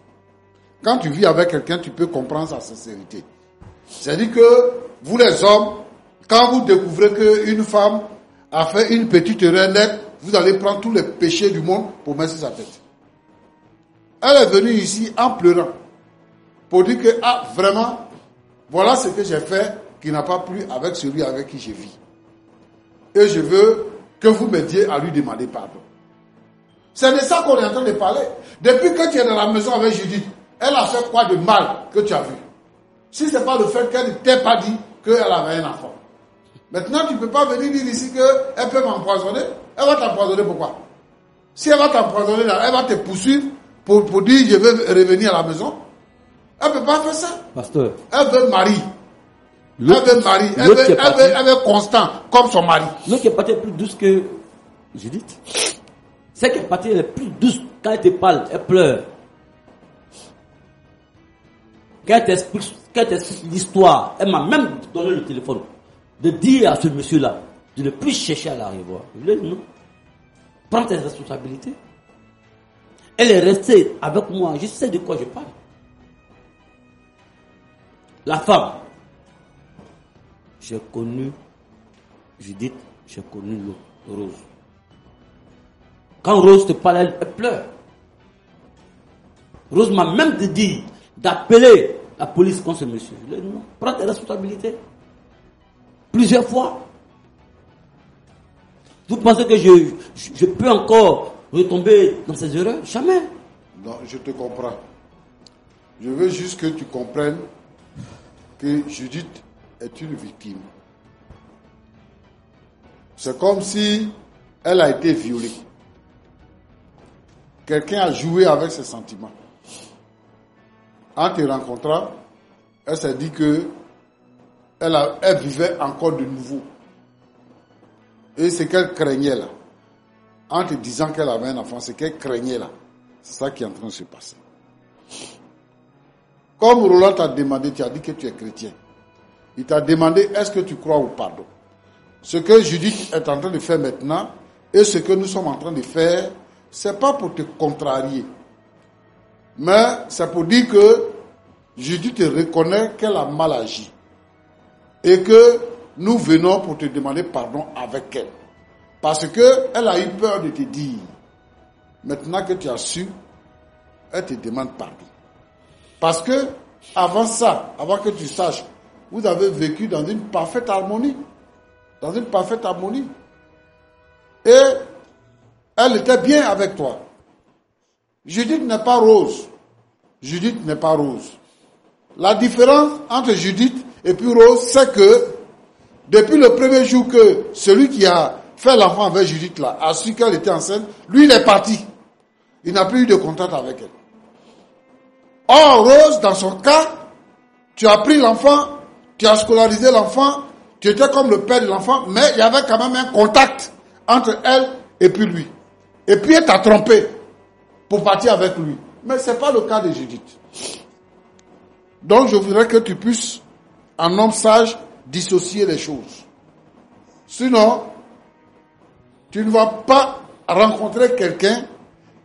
Quand tu vis avec quelqu'un, tu peux comprendre sa sincérité. C'est-à-dire que vous les hommes, quand vous découvrez qu'une femme a fait une petite erreur nette, vous allez prendre tous les péchés du monde pour mettre sur sa tête. Elle est venue ici en pleurant pour dire que, vraiment, voilà ce que j'ai fait qui n'a pas plu avec celui avec qui je vis. Et je veux que vous m'aidiez à lui demander pardon. C'est de ça qu'on est en train de parler. Depuis que tu es dans la maison avec Judith, elle a fait quoi de mal que tu as vu? Si ce n'est pas le fait qu'elle ne t'ait pas dit qu'elle avait un enfant. Maintenant, tu ne peux pas venir dire ici qu'elle peut m'empoisonner. Elle va t'empoisonner pourquoi? Si elle va t'empoisonner là, elle va te poursuivre pour dire je veux revenir à la maison. Elle ne peut pas faire ça. Pasteur. Elle veut mari. Elle veut mari. Elle veut constant comme son mari. L'autre qui est partie est plus douce que Judith. Celle qui est partie elle est plus douce. Quand elle te parle, elle pleure. Quand elle t'explique l'histoire, elle m'a même donné le téléphone. De dire à ce monsieur-là, de ne plus chercher à la revoir. Je lui ai dit non. Prends tes responsabilités. Elle est restée avec moi. Je sais de quoi je parle. La femme. J'ai connu Judith, j'ai connu Rose. Quand Rose te parle, elle pleure. Rose m'a même dit d'appeler la police contre ce monsieur. Je lui ai dit non, prends tes responsabilités. Plusieurs fois. Vous pensez que je peux encore retomber dans ces erreurs? Jamais. Non, je te comprends. Je veux juste que tu comprennes que Judith est une victime. C'est comme si elle a été violée. Quelqu'un a joué avec ses sentiments. En te rencontrant, elle s'est dit que elle vivait encore de nouveau. Et ce qu'elle craignait là, en te disant qu'elle avait un enfant, ce qu'elle craignait là, c'est ça qui est en train de se passer. Comme Roland t'a demandé, tu as dit que tu es chrétien. Il t'a demandé, est-ce que tu crois au pardon? Ce que Judith est en train de faire maintenant, et ce que nous sommes en train de faire, c'est pas pour te contrarier. Mais c'est pour dire que Judith reconnaît qu'elle a mal agi. Et que nous venons pour te demander pardon avec elle. Parce qu'elle a eu peur de te dire. Maintenant que tu as su, elle te demande pardon. Parce que, avant ça, avant que tu saches, vous avez vécu dans une parfaite harmonie. Dans une parfaite harmonie. Et elle était bien avec toi. Judith n'est pas Rose. Judith n'est pas Rose. La différence entre Judith et puis Rose, c'est que depuis le premier jour que celui qui a fait l'enfant avec Judith là a su qu'elle était enceinte, lui il est parti. Il n'a plus eu de contact avec elle. Or, Rose, dans son cas, tu as pris l'enfant, tu as scolarisé l'enfant, tu étais comme le père de l'enfant, mais il y avait quand même un contact entre elle et puis lui. Et puis elle t'a trompé pour partir avec lui. Mais ce n'est pas le cas de Judith. Donc je voudrais que tu puisses, en homme sage, dissocier les choses. Sinon, tu ne vas pas rencontrer quelqu'un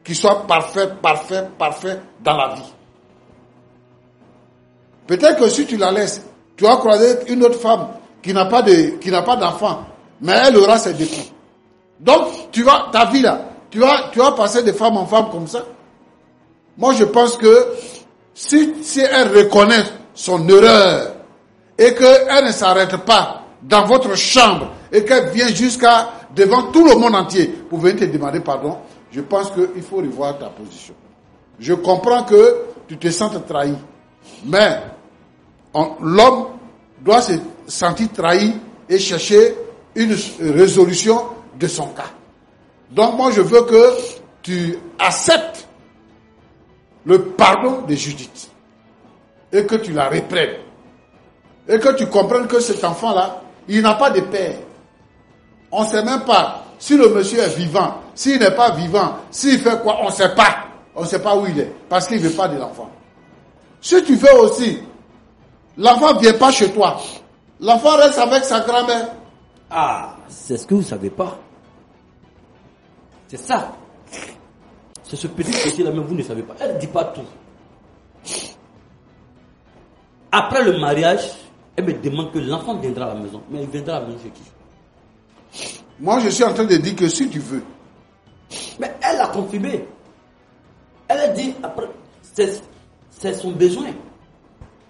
qui soit parfait dans la vie. Peut-être que si tu la laisses, tu vas croiser une autre femme qui n'a pas d'enfant, mais elle aura ses défauts. Donc, ta vie là, tu vas passer de femme en femme comme ça. Moi, je pense que si elle reconnaît son erreur et qu'elle ne s'arrête pas dans votre chambre et qu'elle vient jusqu'à devant tout le monde entier pour venir te demander pardon, je pense qu'il faut revoir ta position. Je comprends que tu te sens trahi, mais l'homme doit se sentir trahi et chercher une résolution de son cas. Donc moi je veux que tu acceptes le pardon de Judith et que tu la reprennes et que tu comprennes que cet enfant-là, il n'a pas de père. On ne sait même pas si le monsieur est vivant, s'il n'est pas vivant, s'il fait quoi, on ne sait pas. On ne sait pas où il est, parce qu'il ne veut pas de l'enfant. Si tu veux aussi, l'enfant ne vient pas chez toi. L'enfant reste avec sa grand-mère. Ah, c'est ce que vous ne savez pas. C'est ça. C'est ce petit là, même vous ne savez pas. Elle ne dit pas tout. Après le mariage, elle me demande que l'enfant viendra à la maison. Mais il viendra à la maison chez qui? Moi, je suis en train de dire que si tu veux. Mais elle a confirmé. Elle a dit, après, c'est son besoin.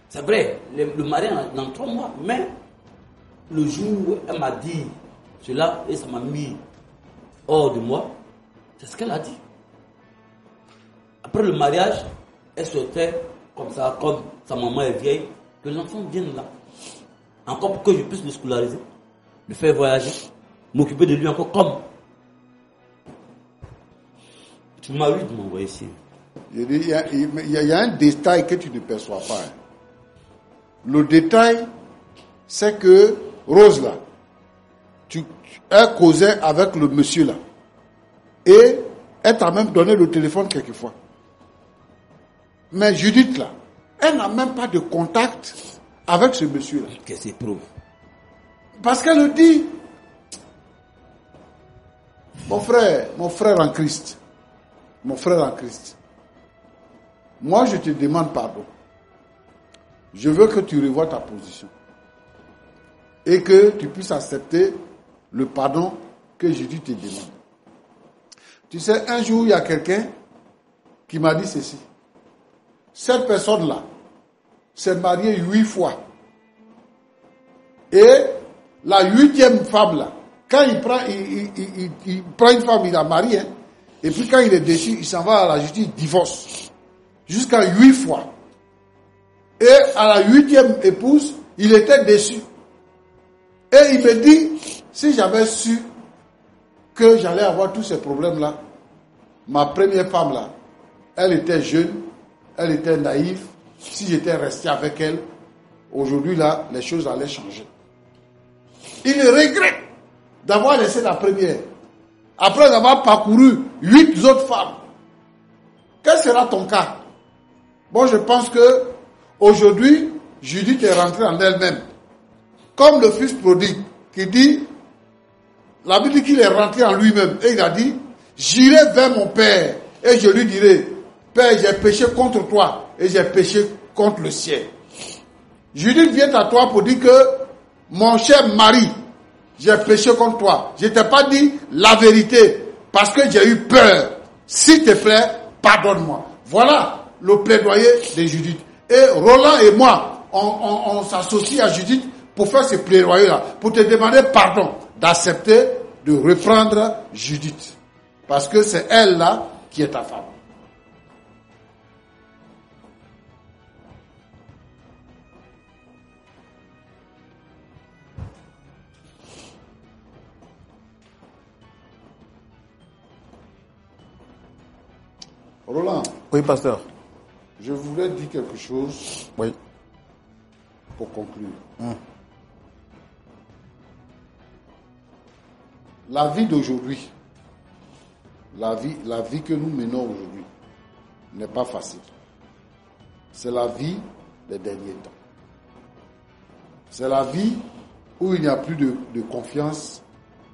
C'est vrai, le mariage dans 3 mois. Mais le jour où elle m'a dit cela, et ça m'a mis hors de moi, c'est ce qu'elle a dit. Après le mariage, elle souhaitait, comme ça, comme sa maman est vieille, que l'enfant vienne là. Encore pour que je puisse le scolariser, le faire voyager, m'occuper de lui encore comme. Tu m'as eu de m'envoyer ici. Il y a un détail que tu ne perçois pas. Hein. Le détail, c'est que Rose là, elle causait avec le monsieur là. Et elle t'a même donné le téléphone quelquefois. Mais Judith là, elle n'a même pas de contact avec ce monsieur là. Qu'est-ce qu'il prouve? Parce qu'elle dit, mon frère en Christ, moi je te demande pardon. Je veux que tu revoies ta position. Et que tu puisses accepter le pardon que Judith te demande. Tu sais, un jour, il y a quelqu'un qui m'a dit ceci. Cette personne-là s'est mariée 8 fois. Et la 8e femme-là, quand il prend une femme, il la marie, hein, et puis quand il est déçu, il s'en va à la justice, il divorce. Jusqu'à 8 fois. Et à la 8e épouse, il était déçu. Et il me dit, si j'avais su que j'allais avoir tous ces problèmes-là, ma première femme-là, elle était jeune, elle était naïve. Si j'étais resté avec elle, aujourd'hui, là, les choses allaient changer. Il regrette d'avoir laissé la première, après avoir parcouru 8 autres femmes. Quel sera ton cas? Bon, je pense que aujourd'hui, Judith est rentrée en elle-même. Comme le fils prodigue, qui dit, la Bible dit qu'il est rentré en lui-même. Et il a dit, j'irai vers mon père et je lui dirai, Père, j'ai péché contre toi et j'ai péché contre le ciel. Judith vient à toi pour dire que, mon cher mari, j'ai péché contre toi. Je ne t'ai pas dit la vérité parce que j'ai eu peur. S'il te plaît, pardonne-moi. Voilà le plaidoyer de Judith. Et Roland et moi, on s'associe à Judith pour faire ce plaidoyer-là, pour te demander pardon, d'accepter de reprendre Judith. Parce que c'est elle-là qui est ta femme. Roland. Oui, pasteur. Je voulais dire quelque chose. Oui. Pour conclure. La vie d'aujourd'hui, la vie que nous menons aujourd'hui, n'est pas facile. C'est la vie des derniers temps. C'est la vie où il n'y a plus de confiance.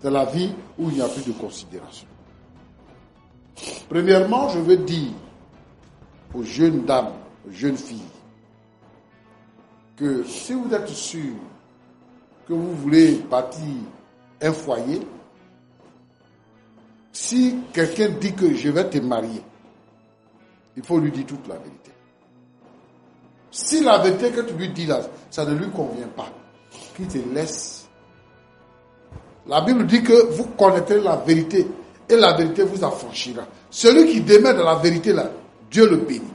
C'est la vie où il n'y a plus de considération. Premièrement, je veux dire aux jeunes dames, aux jeunes filles, que si vous êtes sûr que vous voulez bâtir un foyer, si quelqu'un dit que je vais te marier, il faut lui dire toute la vérité. Si la vérité que tu lui dis là, ça ne lui convient pas, qu'il te laisse. La Bible dit que vous connaîtrez la vérité et la vérité vous affranchira. Celui qui demeure dans la vérité là, Dieu le bénit.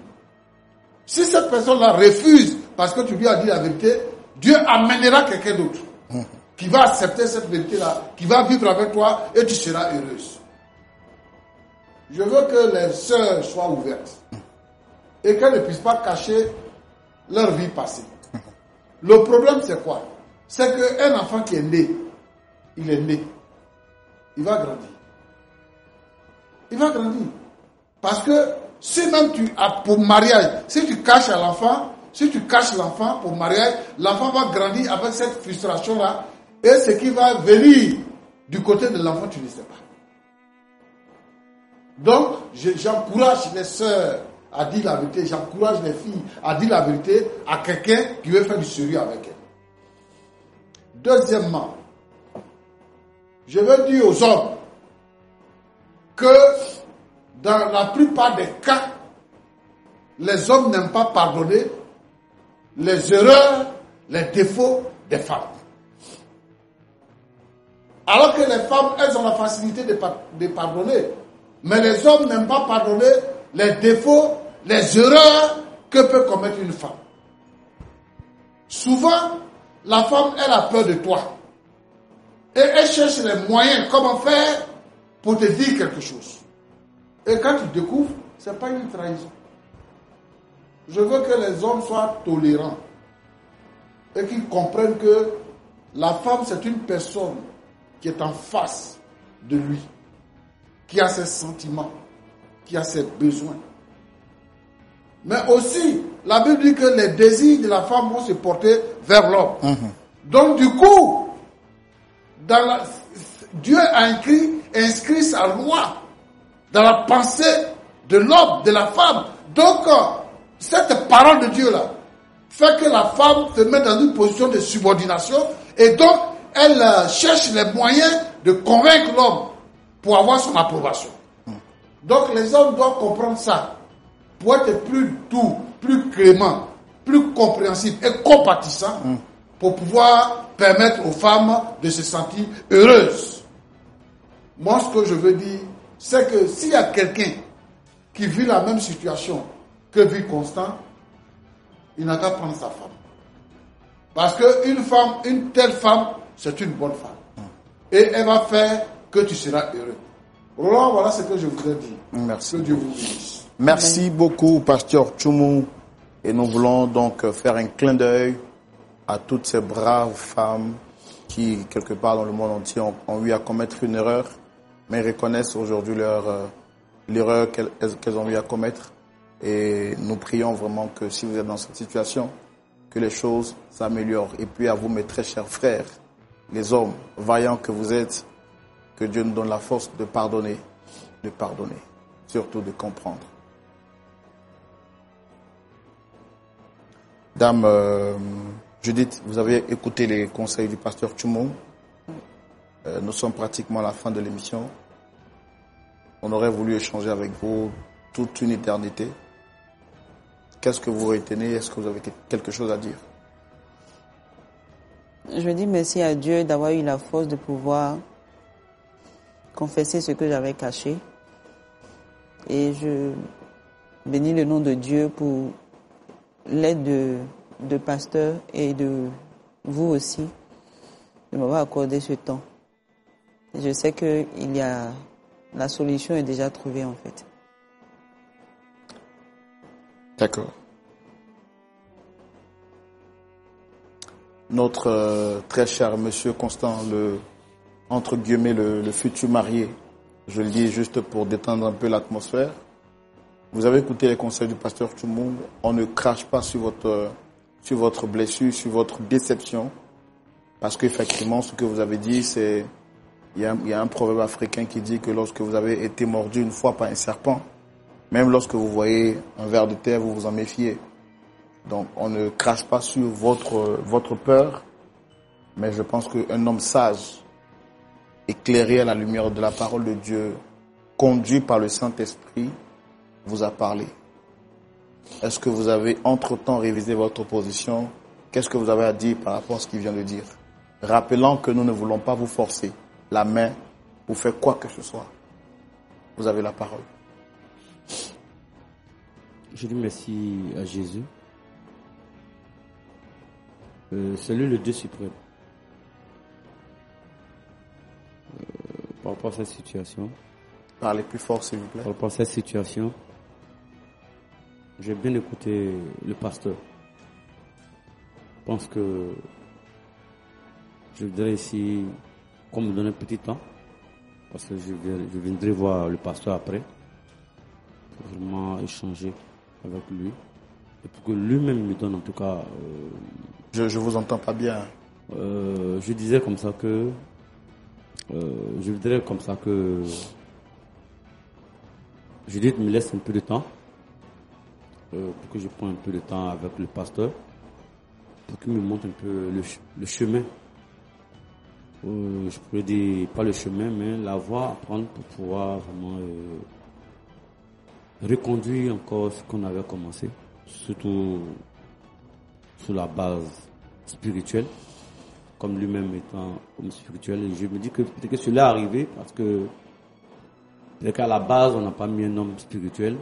Si cette personne-là refuse parce que tu lui as dit la vérité, Dieu amènera quelqu'un d'autre qui va accepter cette vérité-là, qui va vivre avec toi et tu seras heureuse. Je veux que les sœurs soient ouvertes et qu'elles ne puissent pas cacher leur vie passée. Le problème, c'est quoi? C'est qu'un enfant qui est né, il est né, il va grandir. Il va grandir. Parce que si même tu as pour mariage, si tu caches à l'enfant, si tu caches l'enfant pour mariage, l'enfant va grandir avec cette frustration-là. Et ce qui va venir du côté de l'enfant, tu ne sais pas. Donc, j'encourage les sœurs à dire la vérité. J'encourage les filles à dire la vérité à quelqu'un qui veut faire du sérieux avec elle. Deuxièmement, je veux dire aux hommes que dans la plupart des cas, les hommes n'aiment pas pardonner les erreurs, les défauts des femmes. Alors que les femmes, elles ont la facilité de pardonner. Mais les hommes n'aiment pas pardonner les défauts, les erreurs que peut commettre une femme. Souvent, la femme, elle a peur de toi. Et elle cherche les moyens, comment faire pour te dire quelque chose. Et quand tu découvres, ce n'est pas une trahison. Je veux que les hommes soient tolérants et qu'ils comprennent que la femme, c'est une personne qui est en face de lui, qui a ses sentiments, qui a ses besoins. Mais aussi, la Bible dit que les désirs de la femme vont se porter vers l'homme. Donc du coup, Dieu a inscrit sa loi dans la pensée de l'homme, de la femme. Donc, cette parole de Dieu-là fait que la femme se met dans une position de subordination et donc elle cherche les moyens de convaincre l'homme pour avoir son approbation. Donc les hommes doivent comprendre ça pour être plus doux, plus clément, plus compréhensif et compatissant pour pouvoir permettre aux femmes de se sentir heureuses. Moi, ce que je veux dire, c'est que s'il y a quelqu'un qui vit la même situation que vit Constant, il n'a qu'à prendre sa femme. Parce qu'une femme, une telle femme, c'est une bonne femme. Et elle va faire que tu seras heureux. Roland, voilà ce que je voudrais dire. Merci. Que Dieu vous bénisse. Merci beaucoup, Pasteur Tchoumou. Et nous voulons donc faire un clin d'œil à toutes ces braves femmes qui, quelque part dans le monde entier, ont eu à commettre une erreur, mais reconnaissent aujourd'hui l'erreur qu'elles ont eu à commettre. Et nous prions vraiment que si vous êtes dans cette situation, que les choses s'améliorent. Et puis à vous, mes très chers frères, les hommes vaillants que vous êtes, que Dieu nous donne la force de pardonner, surtout de comprendre. Dame Judith, vous avez écouté les conseils du pasteur Tchoumou. Nous sommes pratiquement à la fin de l'émission. On aurait voulu échanger avec vous toute une éternité. Qu'est-ce que vous retenez? Est-ce que vous avez quelque chose à dire? Je dis merci à Dieu d'avoir eu la force de pouvoir confesser ce que j'avais caché. Et je bénis le nom de Dieu pour l'aide de pasteur et de vous aussi de m'avoir accordé ce temps. Et je sais que la solution est déjà trouvée en fait. D'accord. Notre très cher monsieur Constant, entre guillemets, le futur marié, je le dis juste pour détendre un peu l'atmosphère. Vous avez écouté les conseils du pasteur Tchoumou. On ne crache pas sur votre blessure, sur votre déception. Parce qu'effectivement, ce que vous avez dit, il y a un proverbe africain qui dit que lorsque vous avez été mordu une fois par un serpent, même lorsque vous voyez un ver de terre, vous vous en méfiez. Donc, on ne crache pas sur votre peur, mais je pense qu'un homme sage, éclairé à la lumière de la parole de Dieu, conduit par le Saint-Esprit, vous a parlé. Est-ce que vous avez entre-temps révisé votre position? Qu'est-ce que vous avez à dire par rapport à ce qu'il vient de dire? Rappelant que nous ne voulons pas vous forcer la main pour faire quoi que ce soit. Vous avez la parole. Je dis merci à Jésus. C'est lui le Dieu suprême. Par rapport à cette situation. Parlez plus fort, s'il vous plaît. Par rapport à cette situation, j'ai bien écouté le pasteur. Je pense que je voudrais ici qu'on me donne un petit temps parce que je viendrai voir le pasteur après, pour vraiment échanger avec lui, et pour que lui-même me donne en tout cas... Je vous entends pas bien. Je disais comme ça que... je voudrais comme ça que... Judith me laisse un peu de temps, pour que je prenne un peu de temps avec le pasteur, pour qu'il me montre un peu le chemin. Je pourrais dire, pas le chemin, mais la voie à prendre pour pouvoir vraiment reconduire encore ce qu'on avait commencé, surtout sur la base spirituelle, comme lui-même étant homme spirituel. Et je me dis que peut-être que cela est arrivé parce que peut-être qu'à la base, on n'a pas mis un homme spirituel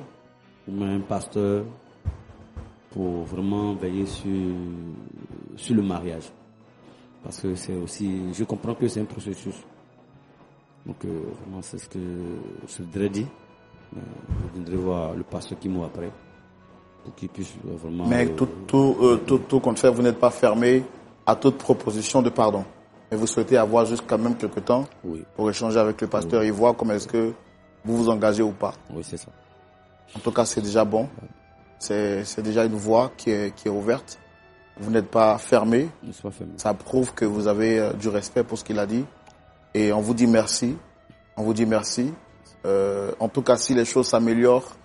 ou un pasteur pour vraiment veiller sur le mariage. Parce que c'est aussi, je comprends que c'est un processus. Donc vraiment c'est ce que je voudrais dire. Je viendrai voir le pasteur qui m'a après pour qu'il puisse vraiment... Mais tout compte fait, vous n'êtes pas fermé à toute proposition de pardon. Mais vous souhaitez avoir juste quand même quelques temps pour échanger avec le pasteur et voir comment est-ce que vous vous engagez ou pas. Oui, c'est ça. En tout cas, c'est déjà bon. C'est déjà une voie qui est ouverte. Vous n'êtes pas fermé. Ça prouve que vous avez du respect pour ce qu'il a dit. Et on vous dit merci. On vous dit merci. En tout cas, si les choses s'améliorent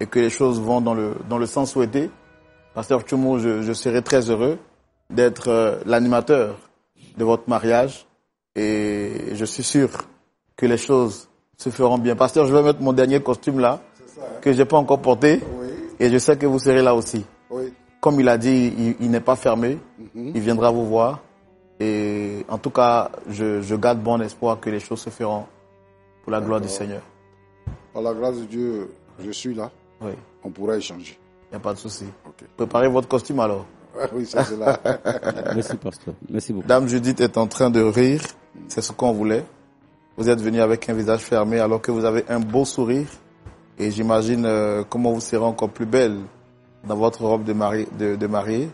et que les choses vont dans le sens souhaité, Pasteur Tchoumou, je serai très heureux d'être l'animateur de votre mariage. Et je suis sûr que les choses se feront bien. Pasteur, je vais mettre mon dernier costume là, que j'ai pas encore porté. Oui. Et je sais que vous serez là aussi. Oui. Comme il a dit, il n'est pas fermé. Il viendra vous voir. Et en tout cas, je garde bon espoir que les choses se feront pour la gloire du Seigneur. Par la grâce de Dieu, je suis là. Oui. On pourra échanger. Il n'y a pas de souci. Okay. Préparez votre costume alors. Oui, c'est cela. Merci, pasteur. Merci beaucoup. Dame Judith est en train de rire. C'est ce qu'on voulait. Vous êtes venu avec un visage fermé alors que vous avez un beau sourire. Et j'imagine comment vous serez encore plus belle dans votre robe de mariée.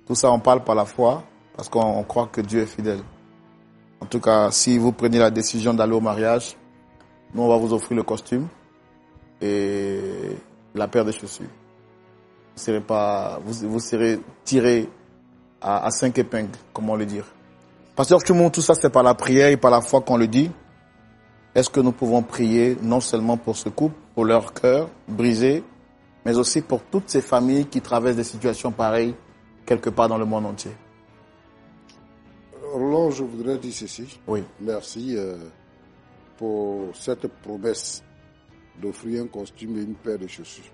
Tout ça, on parle par la foi parce qu'on croit que Dieu est fidèle. En tout cas, si vous prenez la décision d'aller au mariage, nous, on va vous offrir le costume et la paire de chaussures. Vous serez tiré à 5 épingles, comment le dire. Pasteur Tchoumou, tout ça, c'est par la prière et par la foi qu'on le dit. Est-ce que nous pouvons prier non seulement pour ce couple, pour leur cœur brisé, mais aussi pour toutes ces familles qui traversent des situations pareilles quelque part dans le monde entier? Alors, je voudrais dire ceci. Oui. Merci pour cette promesse d'offrir un costume et une paire de chaussures.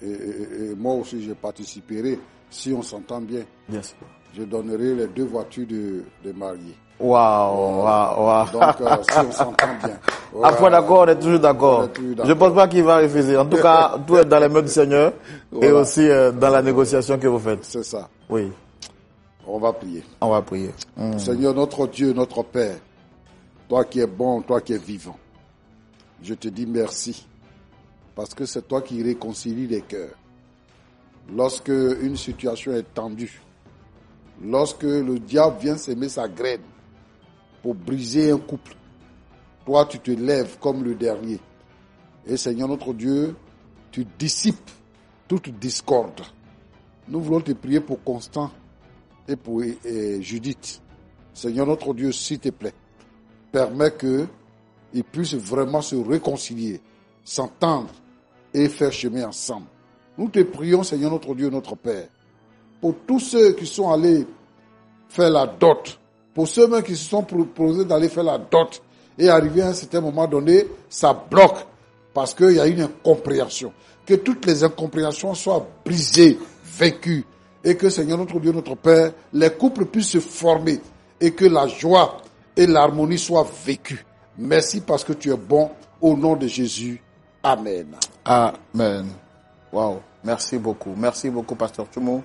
Et moi aussi, je participerai, si on s'entend bien. Bien sûr. Je donnerai les 2 voitures de mariés. Waouh. Donc, si on s'entend bien. À point d'accord, on est toujours d'accord. Je ne pense pas qu'il va refuser. En tout cas, tout est dans les mains du Seigneur et aussi dans la négociation que vous faites. C'est ça. Oui. On va prier. On va prier. Seigneur, notre Dieu, notre Père, toi qui es bon, toi qui es vivant, je te dis merci. Parce que c'est toi qui réconcilie les cœurs. Lorsque une situation est tendue, lorsque le diable vient s'aimer sa graine pour briser un couple, toi tu te lèves comme le dernier. Et Seigneur notre Dieu, tu dissipes toute discorde. Nous voulons te prier pour Constant et pour Judith. Seigneur notre Dieu, s'il te plaît, permets qu'ils puissent vraiment se réconcilier, s'entendre et faire chemin ensemble. Nous te prions, Seigneur notre Dieu, notre Père, pour tous ceux qui sont allés faire la dot, pour ceux même qui se sont proposés d'aller faire la dot, et arriver à un certain moment donné, ça bloque, parce qu'il y a une incompréhension. Que toutes les incompréhensions soient brisées, vaincues, et que, Seigneur notre Dieu, notre Père, les couples puissent se former, et que la joie et l'harmonie soient vécues. Merci parce que tu es bon, au nom de Jésus. Amen. Amen. Wow. Merci beaucoup. Merci beaucoup, Pasteur Tchoumou.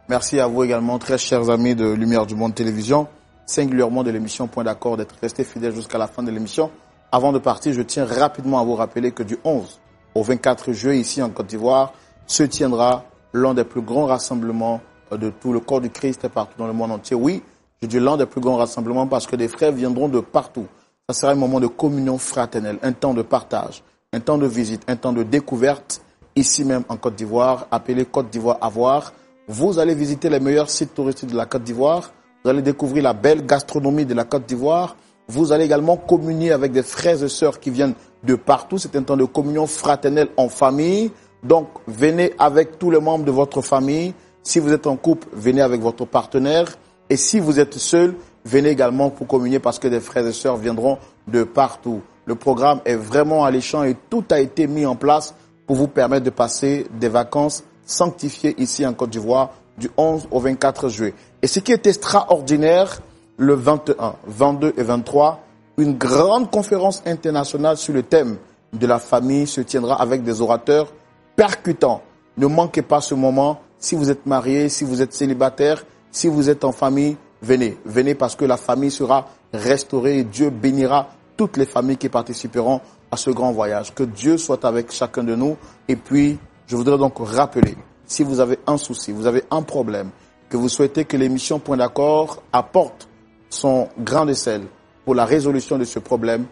Merci à vous également, très chers amis de Lumière du Monde Télévision, singulièrement de l'émission Point d'accord, d'être restés fidèles jusqu'à la fin de l'émission. Avant de partir, je tiens rapidement à vous rappeler que du 11 au 24 juillet, ici en Côte d'Ivoire, se tiendra l'un des plus grands rassemblements de tout le corps du Christ partout dans le monde entier. Oui, je dis l'un des plus grands rassemblements parce que des frères viendront de partout. Ça sera un moment de communion fraternelle, un temps de partage, un temps de visite, un temps de découverte, ici même en Côte d'Ivoire, appelé Côte d'Ivoire à voir. Vous allez visiter les meilleurs sites touristiques de la Côte d'Ivoire. Vous allez découvrir la belle gastronomie de la Côte d'Ivoire. Vous allez également communier avec des frères et sœurs qui viennent de partout. C'est un temps de communion fraternelle en famille. Donc, venez avec tous les membres de votre famille. Si vous êtes en couple, venez avec votre partenaire. Et si vous êtes seul, venez également pour communier parce que des frères et sœurs viendront de partout. Le programme est vraiment alléchant et tout a été mis en place pour vous permettre de passer des vacances sanctifiées ici en Côte d'Ivoire du 11 au 24 juillet. Et ce qui est extraordinaire, le 21, 22 et 23, une grande conférence internationale sur le thème de la famille se tiendra avec des orateurs percutants. Ne manquez pas ce moment. Si vous êtes marié, si vous êtes célibataire, si vous êtes en famille, venez. Venez parce que la famille sera restaurée et Dieu bénira toutes les familles qui participeront à ce grand voyage. Que Dieu soit avec chacun de nous. Et puis, je voudrais donc rappeler, si vous avez un souci, vous avez un problème, que vous souhaitez que l'émission Point d'accord apporte son grain de sel pour la résolution de ce problème,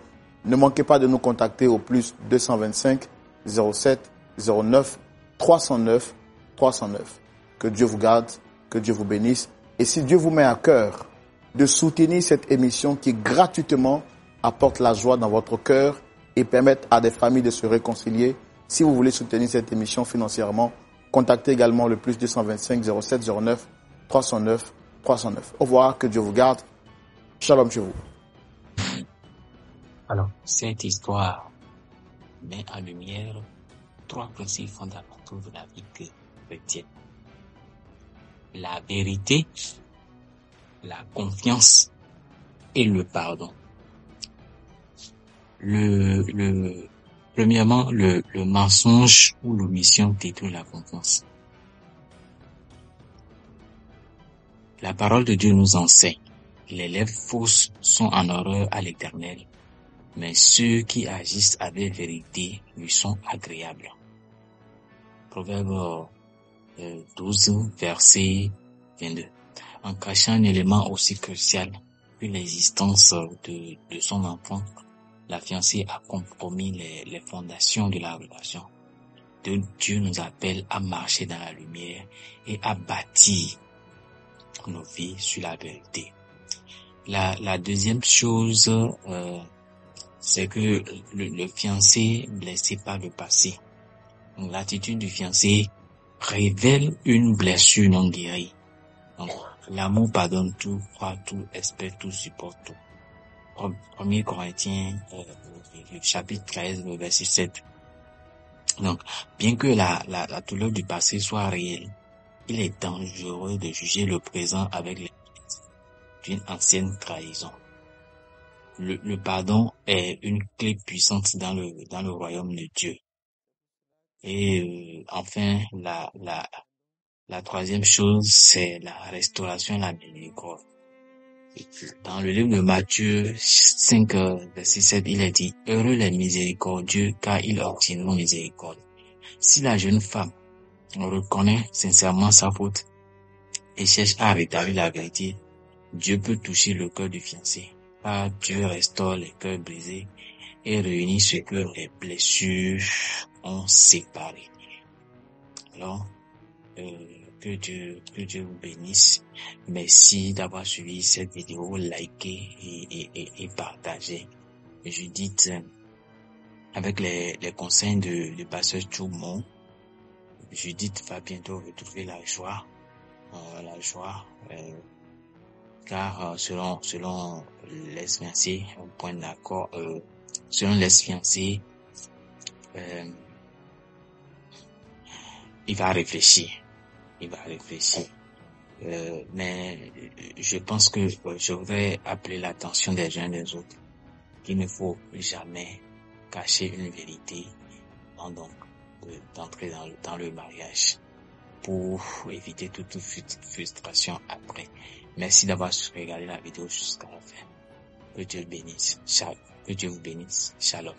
ne manquez pas de nous contacter au plus 225 07 09 309 309. Que Dieu vous garde, que Dieu vous bénisse. Et si Dieu vous met à cœur de soutenir cette émission qui gratuitement apporte la joie dans votre cœur et permettre à des familles de se réconcilier, si vous voulez soutenir cette émission financièrement, contactez également le plus 225 07 09 309 309. Au revoir, que Dieu vous garde. Shalom chez vous. Alors, cette histoire met en lumière 3 principes fondamentaux de la vie chrétienne. La vérité, la confiance et le pardon. Premièrement, le mensonge ou l'omission détruit la confiance. La parole de Dieu nous enseigne. Les lèvres fausses sont en horreur à l'Éternel, mais ceux qui agissent avec vérité lui sont agréables. Proverbe 12, verset 22. En cachant un élément aussi crucial que l'existence de son enfant, la fiancée a compromis les fondations de la relation. Dieu nous appelle à marcher dans la lumière et à bâtir nos vies sur la vérité. La deuxième chose, c'est que le fiancé blessé par le passé. Donc, l'attitude du fiancé révèle une blessure non guérie. Donc, l'amour pardonne tout, croit tout, espère tout, supporte tout. 1 Corinthiens, le chapitre 13, le verset 7. Donc, bien que la douleur du passé soit réelle, il est dangereux de juger le présent avec les d'une ancienne trahison. Le pardon est une clé puissante dans le royaume de Dieu. Et enfin, la troisième chose, c'est la restauration et la miséricorde. Dans le livre de Matthieu 5, verset 7, il est dit, heureux les miséricordieux, car ils obtiendront miséricorde. Si la jeune femme reconnaît sincèrement sa faute et cherche à rétablir la vérité, Dieu peut toucher le cœur du fiancé, car Dieu restaure les cœurs brisés et réunit ce que les blessures ont séparé. Alors, que Dieu vous bénisse. Merci d'avoir suivi cette vidéo, likez et partagez. Judith, avec les conseils de pasteur Choumon, Judith va bientôt retrouver la joie, car selon les fiancés, un point d'accord, selon les fiancés, il va réfléchir. Mais je pense que je voudrais appeler l'attention des uns des autres qu'il ne faut jamais cacher une vérité avant donc d'entrer dans le mariage pour éviter toute frustration après. Merci d'avoir regardé la vidéo jusqu'à la fin. Que Dieu bénisse. Que Dieu vous bénisse. Shalom.